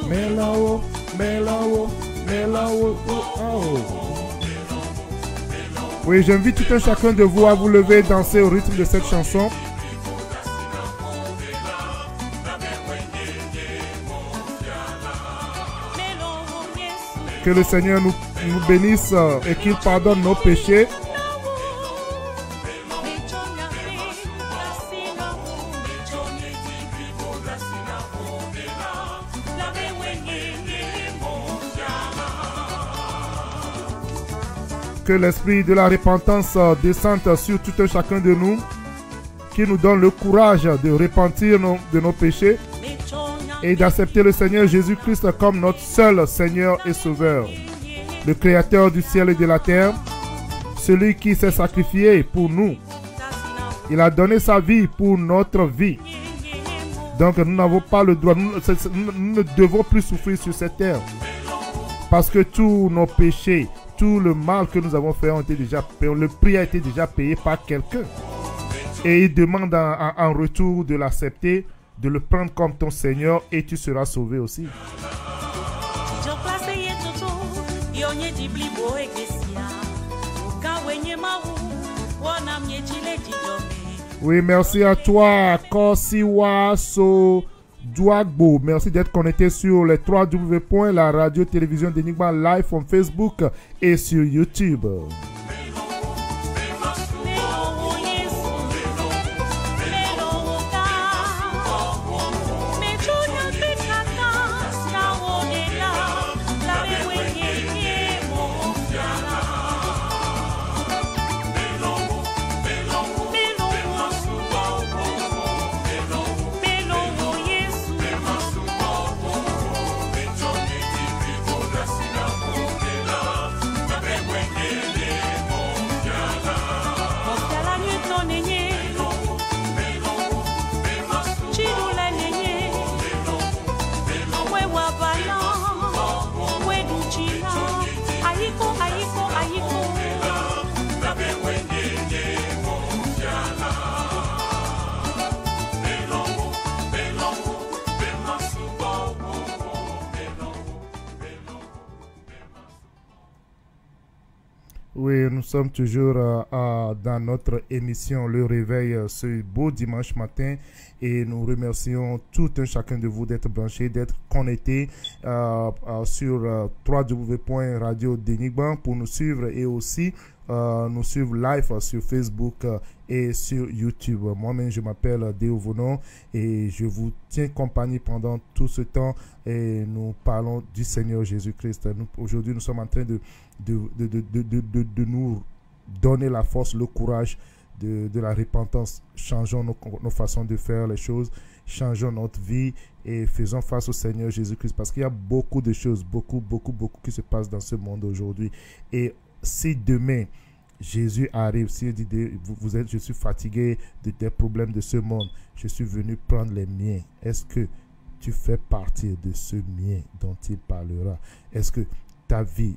Melawo, Melawo, Melawo, oh. Oui, j'invite tout un chacun de vous à vous lever et danser au rythme de cette chanson. Que le Seigneur nous bénisse et qu'il pardonne nos péchés. Que l'esprit de la repentance descende sur tout un chacun de nous, qui nous donne le courage de repentir de nos péchés et d'accepter le Seigneur Jésus-Christ comme notre seul Seigneur et Sauveur, le Créateur du ciel et de la terre, celui qui s'est sacrifié pour nous. Il a donné sa vie pour notre vie. Donc nous n'avons pas le droit, nous ne devons plus souffrir sur cette terre, parce que tous nos péchés, tout le mal que nous avons fait ont été déjà payé, le prix a été déjà payé par quelqu'un. Et il demande en retour de l'accepter, de le prendre comme ton Seigneur, et tu seras sauvé aussi. Oui, merci à toi, Kosiwa So Douagbo. Merci d'être connecté sur les www. La radio-télévision d'Enigma live sur Facebook et sur YouTube. Oui, nous sommes toujours dans notre émission Le Réveil ce beau dimanche matin et nous remercions tout un chacun de vous d'être branchés, d'être connectés sur www.radio d'Enigma pour nous suivre et aussi nous suivre live sur Facebook et sur YouTube. Moi-même, je m'appelle Déo Vonon et je vous tiens compagnie pendant tout ce temps et nous parlons du Seigneur Jésus-Christ. Aujourd'hui, nous sommes en train de nous donner la force, le courage de la repentance. Changeons nos façons de faire les choses, changeons notre vie et faisons face au Seigneur Jésus-Christ, parce qu'il y a beaucoup de choses, beaucoup qui se passent dans ce monde aujourd'hui. Et si demain Jésus arrive, s'il dit je suis fatigué des problèmes de ce monde, je suis venu prendre les miens, est-ce que tu fais partie de ce mien dont il parlera? Est-ce que ta vie,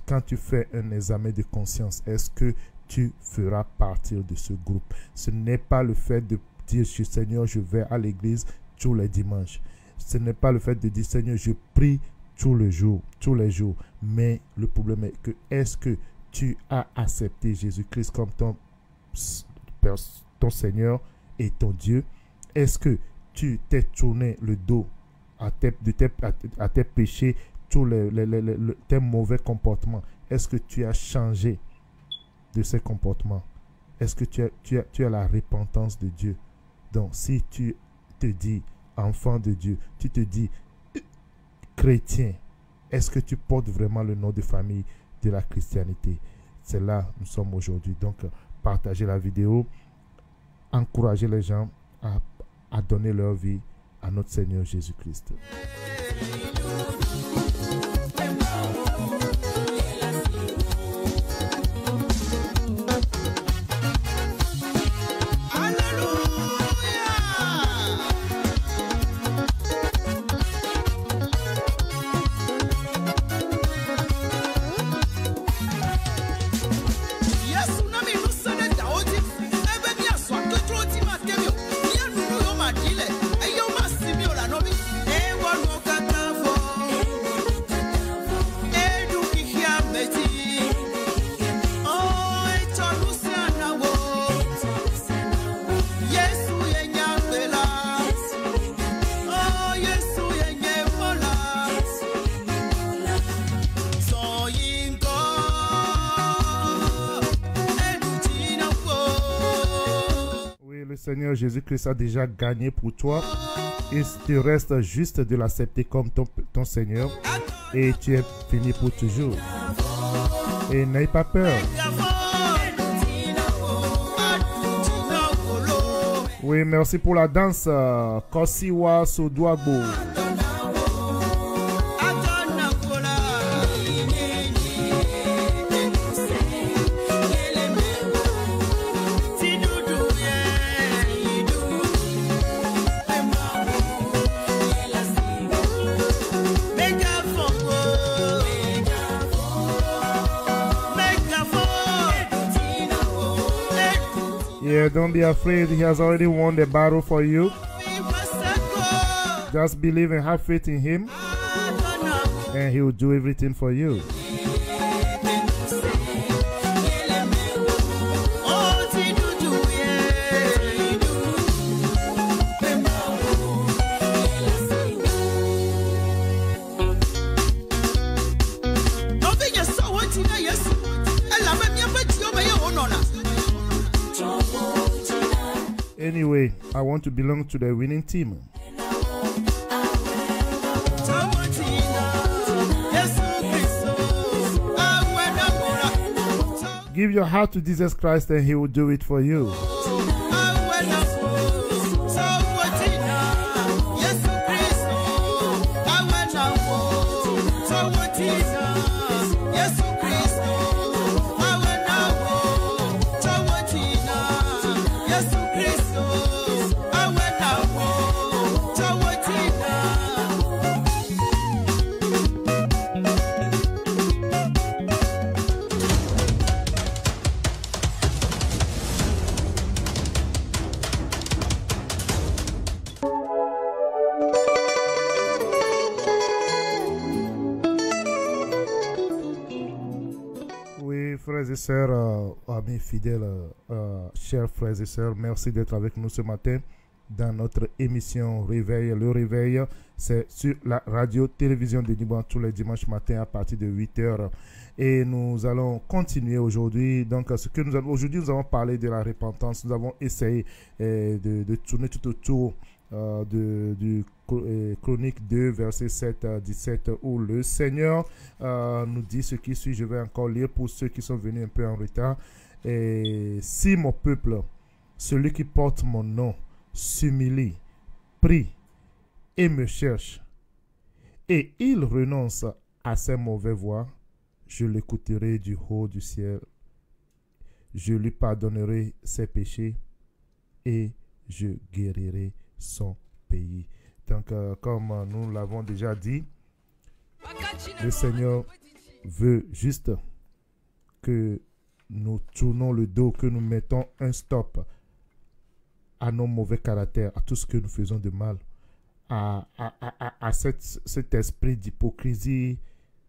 quand tu fais un examen de conscience, est-ce que tu feras partir de ce groupe? Ce n'est pas le fait de dire Seigneur, je vais à l'église tous les dimanches. Ce n'est pas le fait de dire Seigneur, je prie tous les jours. Mais le problème est que est-ce que tu as accepté Jésus-Christ comme ton Seigneur et ton Dieu? Est-ce que tu t'es tourné le dos à tes péchés, tous tes mauvais comportements? Est-ce que tu as changé de ces comportements? Est-ce que tu as la repentance de Dieu? Donc, si tu te dis enfant de Dieu, tu te dis chrétien, est-ce que tu portes vraiment le nom de famille de la christianité? C'est là nous sommes aujourd'hui. Donc, partagez la vidéo, encouragez les gens à donner leur vie à notre Seigneur Jésus-Christ. Yes, Seigneur Jésus-Christ a déjà gagné pour toi. Il te reste juste de l'accepter comme ton Seigneur. Et tu es fini pour toujours. Et n'aie pas peur. Oui, merci pour la danse. Kosiwa Sodouagbo. Yeah, don't be afraid. He has already won the battle for you. Just believe and have faith in him, and he will do everything for you. Anyway, I want to belong to the winning team. Give your heart to Jesus Christ and he will do it for you. Frères et sœurs, amis fidèles, chers frères et sœurs, merci d'être avec nous ce matin dans notre émission Réveil. Le Réveil, c'est sur la radio-télévision de Niboan tous les dimanches matins à partir de 8h. Et nous allons continuer aujourd'hui. Donc, aujourd'hui, nous allons parler de la repentance. Nous avons essayé de tourner tout autour du Chronique 2, verset 7 à 17, où le Seigneur nous dit ce qui suit. Je vais encore lire pour ceux qui sont venus un peu en retard. Et si mon peuple, celui qui porte mon nom, s'humilie, prie et me cherche, et il renonce à ses mauvaises voies, je l'écouterai du haut du ciel, je lui pardonnerai ses péchés et je guérirai son pays. Donc, comme nous l'avons déjà dit, le Seigneur veut juste que nous tournons le dos, que nous mettons un stop à nos mauvais caractères, à tout ce que nous faisons de mal, à cet esprit d'hypocrisie,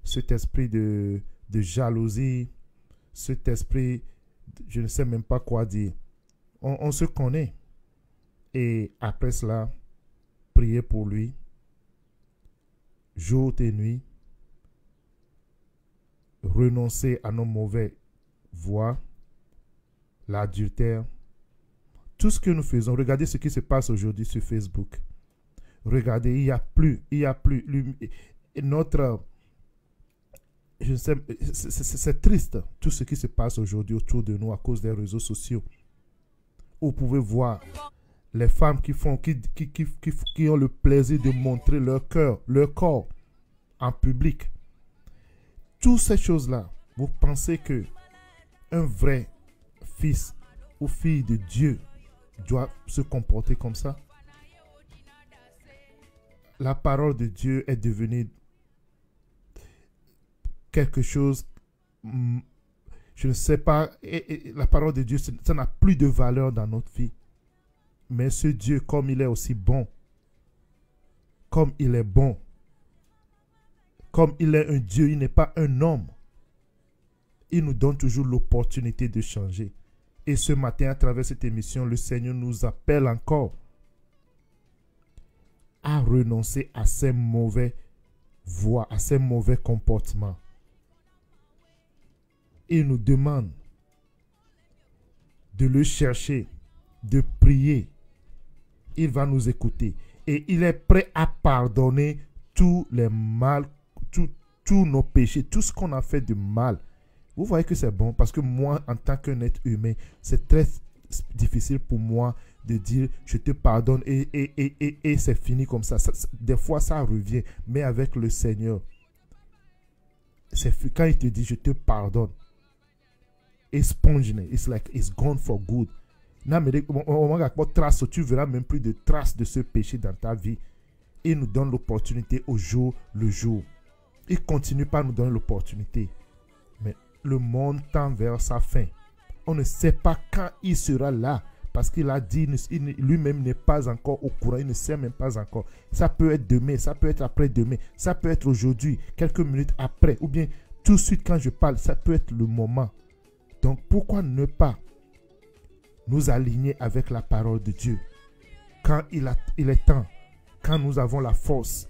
cet esprit de jalousie, cet esprit, je ne sais même pas quoi dire. On se connaît. Et après cela, prier pour lui, jour et nuit, renoncer à nos mauvaises voies, l'adultère, tout ce que nous faisons. Regardez ce qui se passe aujourd'hui sur Facebook. Regardez, il y a plus, notre, je sais, c'est triste tout ce qui se passe aujourd'hui autour de nous à cause des réseaux sociaux. Vous pouvez voir les femmes qui ont le plaisir de montrer leur cœur, leur corps en public. Toutes ces choses-là, vous pensez que un vrai fils ou fille de Dieu doit se comporter comme ça? La parole de Dieu est devenue quelque chose, je ne sais pas, et la parole de Dieu, ça n'a plus de valeur dans notre vie. Mais ce Dieu, comme il est aussi bon, comme il est bon, comme il est un Dieu, il n'est pas un homme, il nous donne toujours l'opportunité de changer. Et ce matin, à travers cette émission, le Seigneur nous appelle encore à renoncer à ces mauvais voies, à ces mauvais comportements. Il nous demande de le chercher de prier, il va nous écouter. Et il est prêt à pardonner tous les mal, tous nos péchés, tout ce qu'on a fait de mal. Vous voyez que c'est bon, parce que moi, en tant qu'un être humain, c'est très difficile pour moi de dire je te pardonne et c'est fini comme ça. Des fois, ça revient, mais avec le Seigneur, c'est quand il te dit je te pardonne, it's spongy, it's like it's gone for good. Tu verras même plus de traces de ce péché dans ta vie. Il nous donne l'opportunité au jour le jour. Il continue par nous donner l'opportunité. Mais le monde tend vers sa fin. On ne sait pas quand il sera là. Parce qu'il a dit, lui-même n'est pas encore au courant. Il ne sait même pas encore. Ça peut être demain, ça peut être après-demain. Ça peut être aujourd'hui, quelques minutes après. Ou bien tout de suite quand je parle, ça peut être le moment. Donc pourquoi ne pas nous aligner avec la parole de Dieu quand il est temps, quand nous avons la force,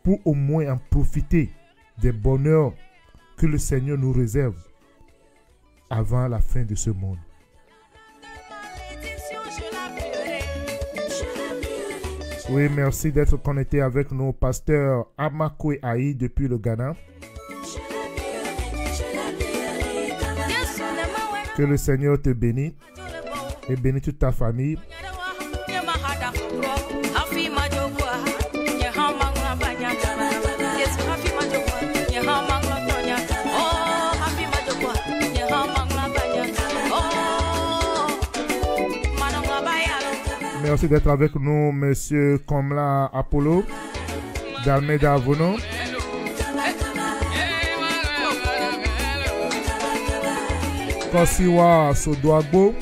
pour au moins en profiter des bonheurs que le Seigneur nous réserve avant la fin de ce monde. Oui, merci d'être connecté avec nos pasteurs Amakwe Aïe depuis le Ghana. Que le Seigneur te bénisse et bénisse toute ta famille. Merci d'être avec nous, Monsieur Komla Apollo, d'Almeida Avono. Kosiwa Sodoagbo.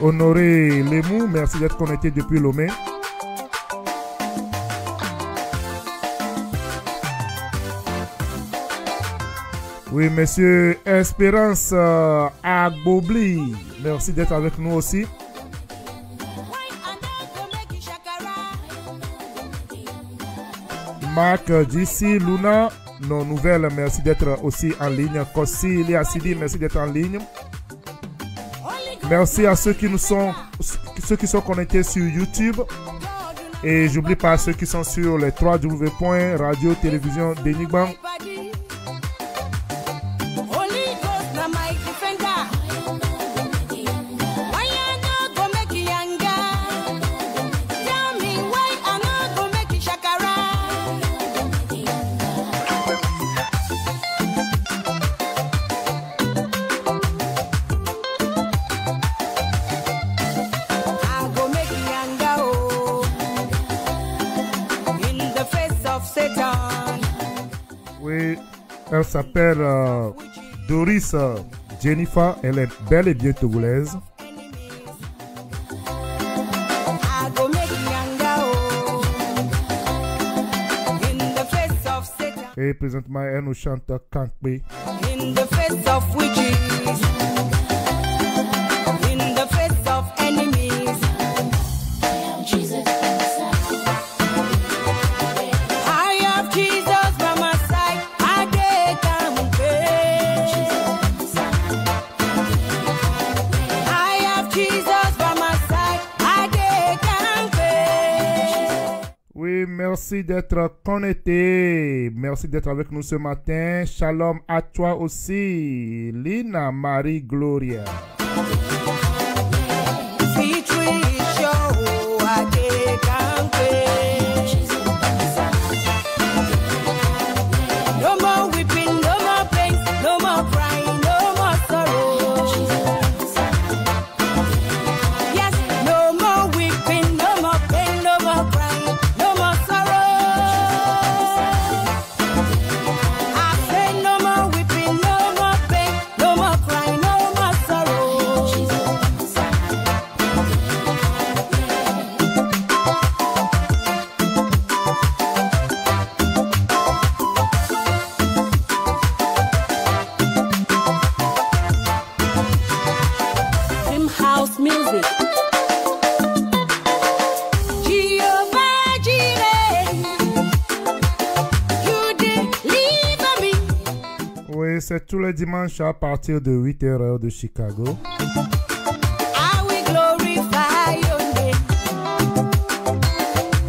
Honoré Lemou, merci d'être connecté depuis Lomé. Oui, Monsieur Espérance Agbobli, merci d'être avec nous aussi. Marc d'ici, Luna, nos nouvelles, merci d'être aussi en ligne. Kossi, Léa Sidi, merci d'être en ligne. Merci à ceux qui sont connectés sur YouTube. Et j'oublie pas ceux qui sont sur les www.radio-télévision d'Enigma. Elle s'appelle Doris Jennifer. Elle est bel et bien togolaise. Et présentement, elle nous chante Kankpe. In the face of witches, in the face of enemies, I am Jesus. Merci d'être connecté. Merci d'être avec nous ce matin. Shalom à toi aussi, Lina Marie Gloria. c'est tous les dimanches à partir de 8h heure de Chicago. I will glorify your name.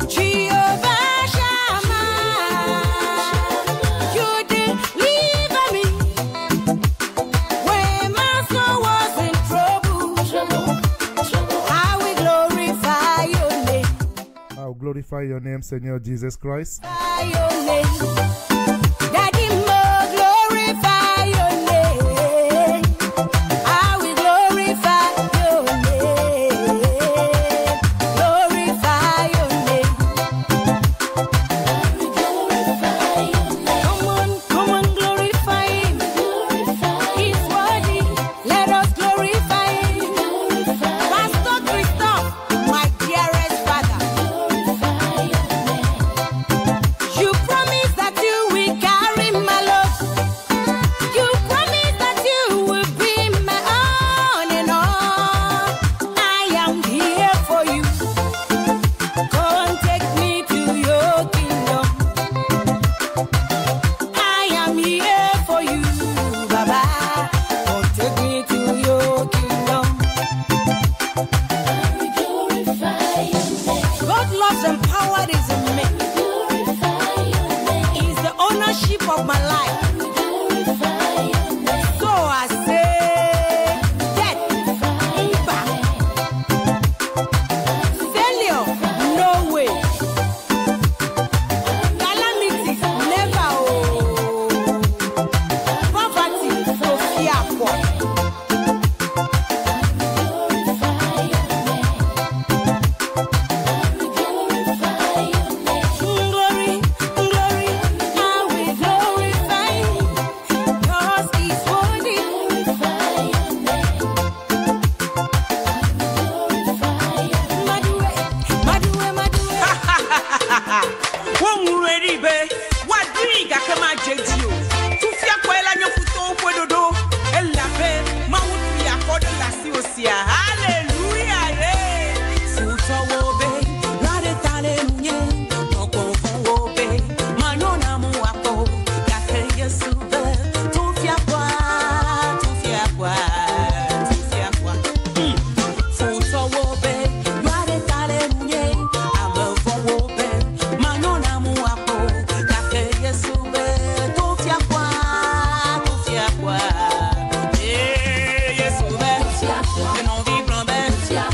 Jehovah Shammah, you deliver me when my soul was in trouble. I will glorify your name. I will glorify your name, Seigneur Jesus Christ. By your name. Daddy, more glorify your name. I will glorify your name. Glorify your name. Come on, glorify him. He's worthy. Let us glorify him. Pastor Christophe, my dearest father. You promise that you will carry my love. You promise that you will be my on and on. I am here for you. Come take me to your kingdom. I am here for you, Baba. Come take me to your kingdom. God loves and power is in me. Is the ownership of my life. So I say, death, failure, no way. Calamities, never. Poverty, no fear for. Glory, glory, I will glorify you. 'Cause he's worthy. Maduwe. Wọ́n ready bẹ́, wá dín ìgàkẹ́ máa jẹ di o. Tún fi akọ ẹ̀ lányọ́ fún tó ń pé dodo. Ẹ làbẹ́, máa ń fi àkọ́dọ̀ là sí òsì à. Hallelujah rẹ̀. Sùtọ́wọ́ bẹ́, ládé ta lẹ́nu yẹn. Ọkọ̀ fọwọ́ bẹ́, máa yọ̀ náà mú àpò. Gàkẹ́ Yẹ́sù bẹ́, tún fi akọ à, tún fi akọ à, tún fi akọ à. Sùtọ́wọ́ bẹ́, ládé ta lẹ́nu yẹn. Àmọ́ fọwọ́ bẹ́, máa yọ̀ náà mú àpò. Gàkẹ́ Yẹ́sù bẹ́, tún fi akọ à, tún fi akọ à. Yẹ́sù bẹ́, ẹ̀ n'en vit plein bẹ́.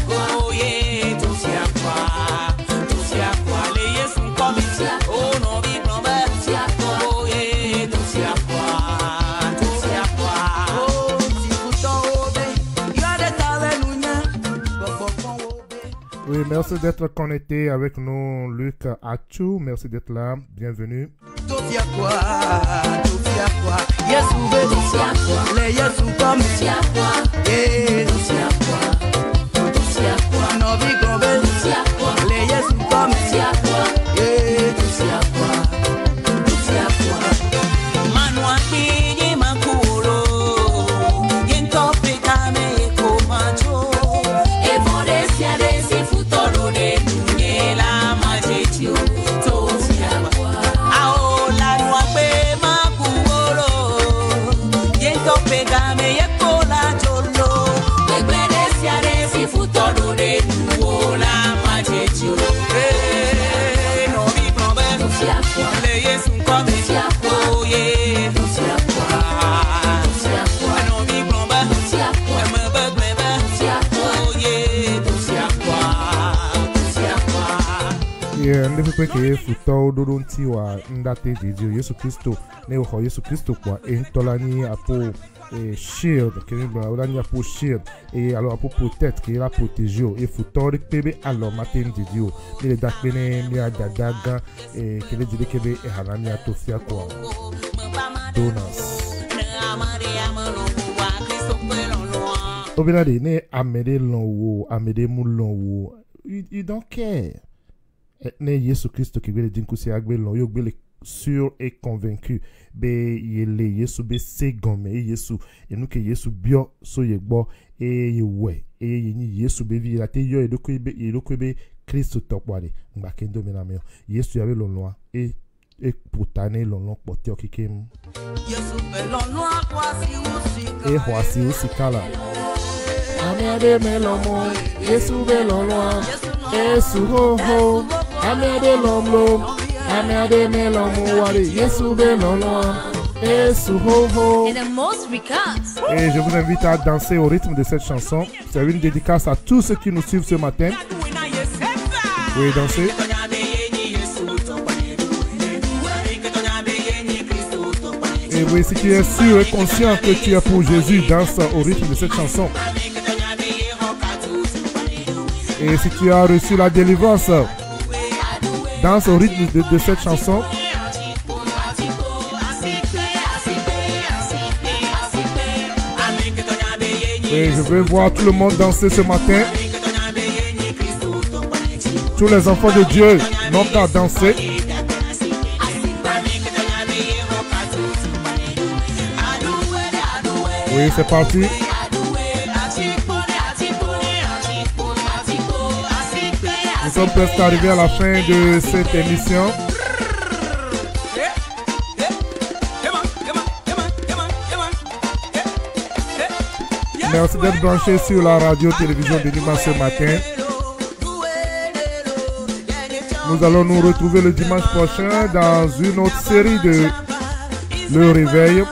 Oh yeah, tún fi akọ à, tún fi akọ à. Les Yẹ́sù kọ́ mi. Oh n'en vit plein bẹ́. Oh yeah, tún fi akọ à, tún fi akọ à. Oh, ti kú tán ó bẹ́. Yọ̀dẹ̀ ta lẹ́nu yẹn. Gbọ̀gbọ̀ kan ó bẹ́. Oui, merci d'être connecté avec nous, Luc Achou. Merci d'être là. Bienvenue. Tofia kwa, Yesu be tofia kwa, le Yesu come tofia kwa, tofia kwa, no bi gombe tofia kwa, le Yesu come tofia kwa, tofia kwa. Manu akini makuro, yento pekame komacho, e foresia desi futuro de nungela majetio, tofia kwa. Aola nuakpe makuoro, yento pegame yekola jolo. Egbedesia desi futuro de nuola majetio. No vi problem, le Yesu come. Oh yeah, no vi problem, me bebe. Oh yeah, Yeah, ndị kwekwe ka efuto dodo nti wa ndate jeju Yesu Kristo ne ho Yesu Kristo kwa entolani apo shield que ba olani apo shield et alors apo protect que la protéger et futo ri pebe alors matin jeju mi le dakpene mi adadaga que le dire que be hanani atofia kwa donas obinade ne amede lonwo amede mu lonwo you don't care. Ne Yesu Christo qui veut dire que c'est agbe lon yo gbele sûr et convaincu be yele Yesu be segome Yesu et nous que Yesu bio so ye gbo e yewe e yini Yesu be vi la te yo e do ko be Christo topwale ngba kendo me na me Yesu yave lon loin et et pour t'année long porteur qui kem et voici aussi kala amede melomo yesu belolo yesu ho ho amede lomlo amede melomo wari yesu belolo yesu ho ho. And the most records. Et je vous invite à danser au rythme de cette chanson. C'est une dédicace à tous ceux qui nous suivent ce matin. Vous pouvez danser. Et oui, si tu es sûr et conscient que tu es pour Jésus, danse au rythme de cette chanson. Et si tu as reçu la délivrance, danse au rythme de cette chanson. Et je veux voir tout le monde danser ce matin. Tous les enfants de Dieu n'ont qu'à danser. Oui, c'est parti. Nous sommes presque arrivés à la fin de cette émission. Merci d'être branché sur la radio-télévision de Nima ce matin. Nous allons nous retrouver le dimanche prochain dans une autre série de Le Réveil.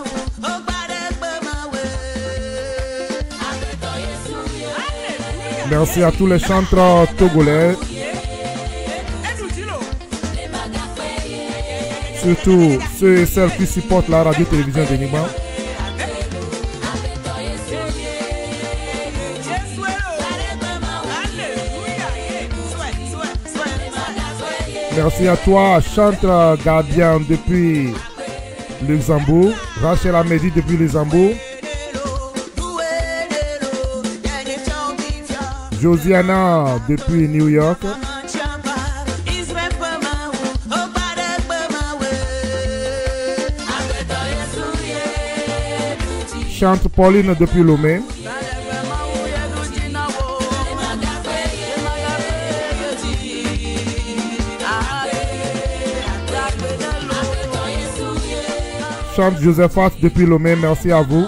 Merci à tous les chanteurs togolais. Surtout ceux et celles qui supportent la radio-télévision de Nima. Merci à toi, Chantre Gardien depuis Luxembourg, Rachel Amedi depuis Luxembourg, Josiana depuis New York, Chante Pauline depuis Lomé. Chante Josephat depuis Lomé, merci à vous.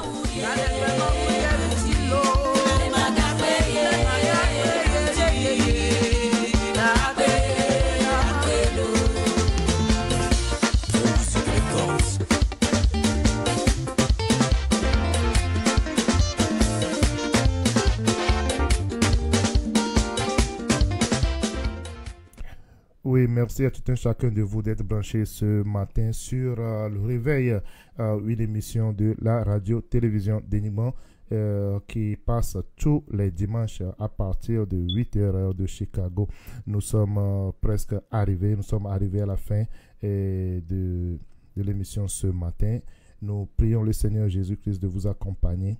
Oui, merci à tout un chacun de vous d'être branché ce matin sur le réveil, une émission de la radio-télévision d'Enigma qui passe tous les dimanches à partir de 8h de Chicago. Nous sommes presque arrivés, à la fin de l'émission ce matin. Nous prions le Seigneur Jésus-Christ de vous accompagner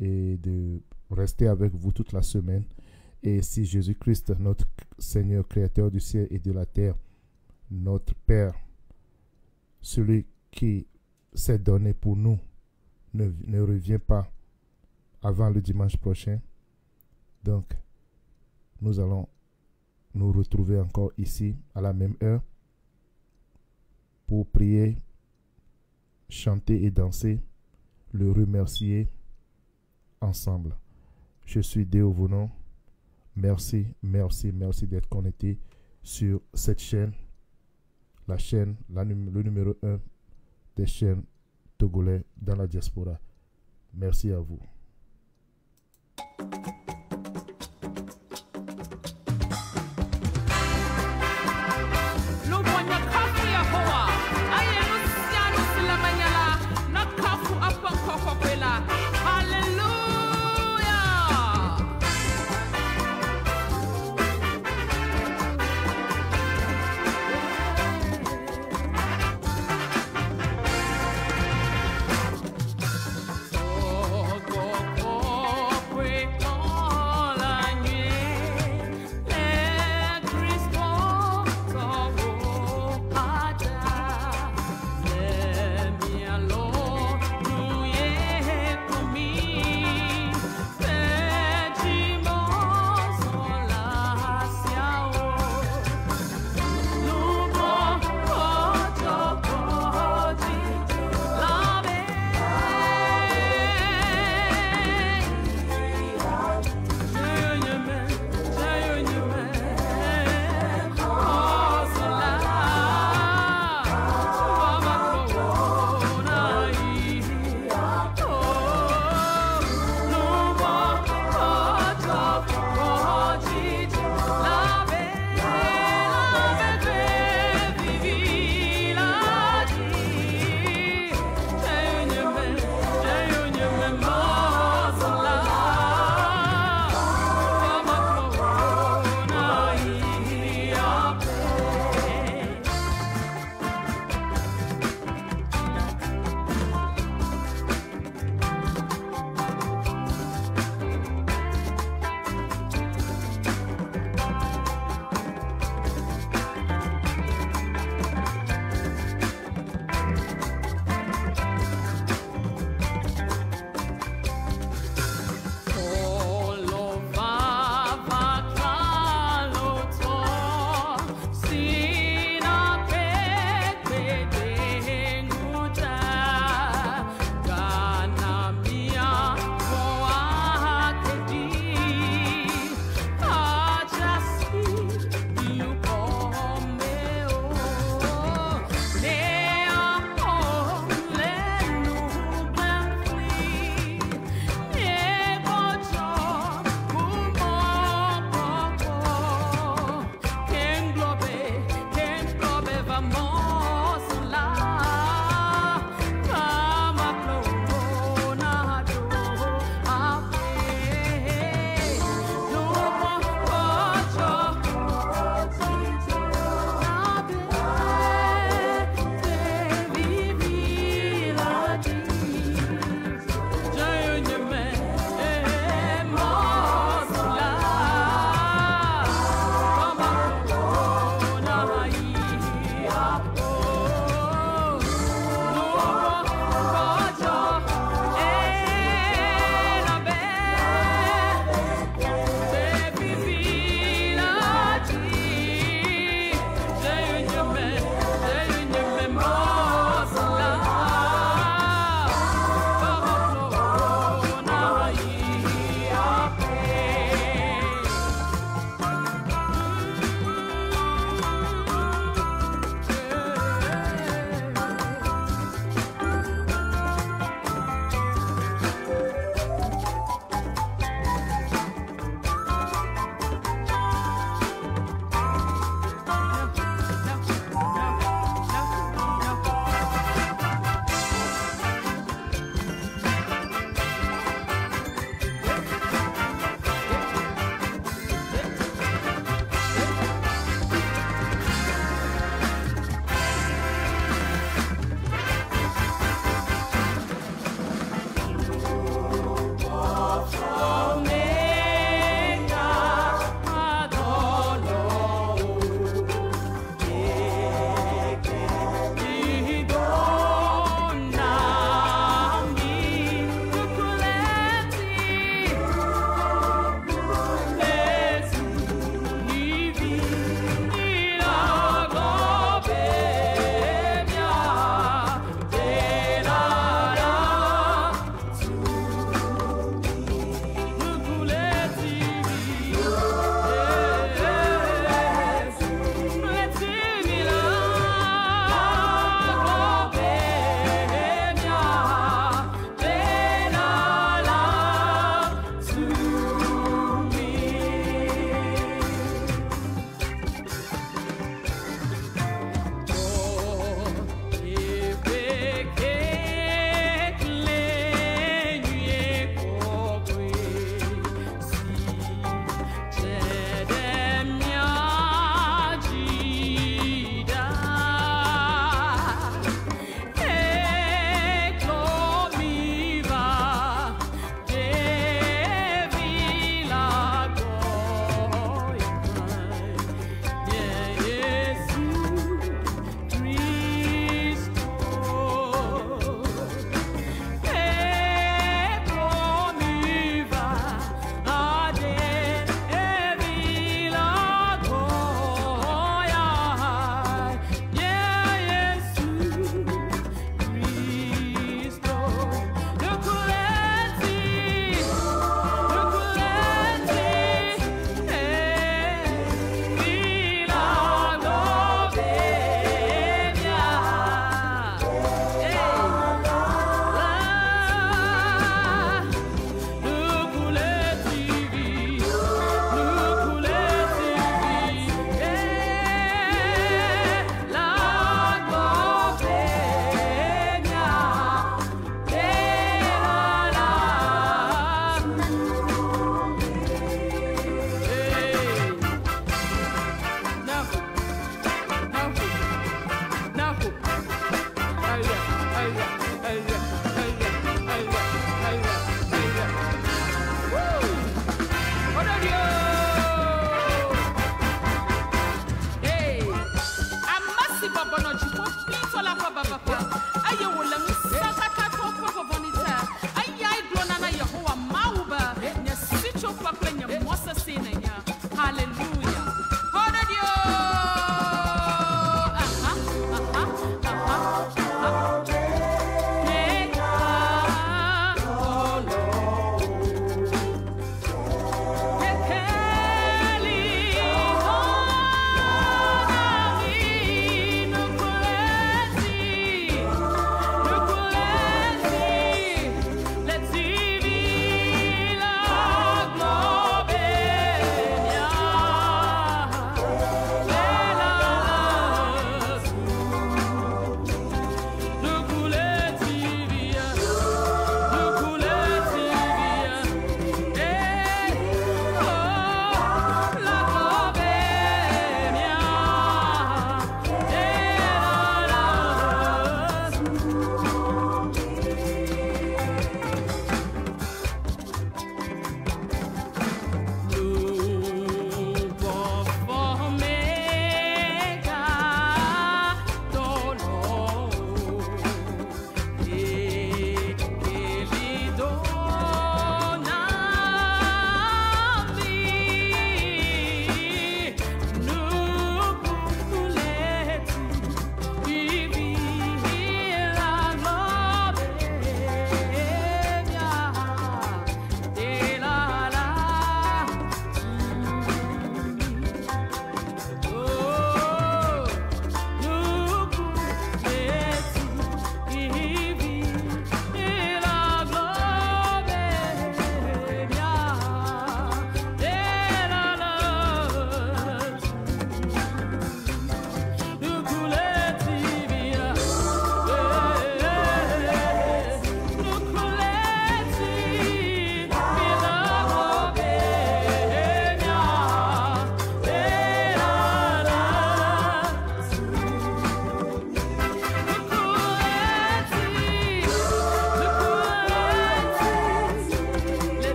et de rester avec vous toute la semaine. Et si Jésus-Christ, notre Seigneur, créateur du ciel et de la terre, notre Père, celui qui s'est donné pour nous, ne revient pas avant le dimanche prochain, donc nous allons nous retrouver encore ici à la même heure pour prier, chanter et danser, le remercier ensemble. Je suis Déo Vonon. Merci d'être connecté sur cette chaîne, le numéro 1 des chaînes togolais dans la diaspora. Merci à vous.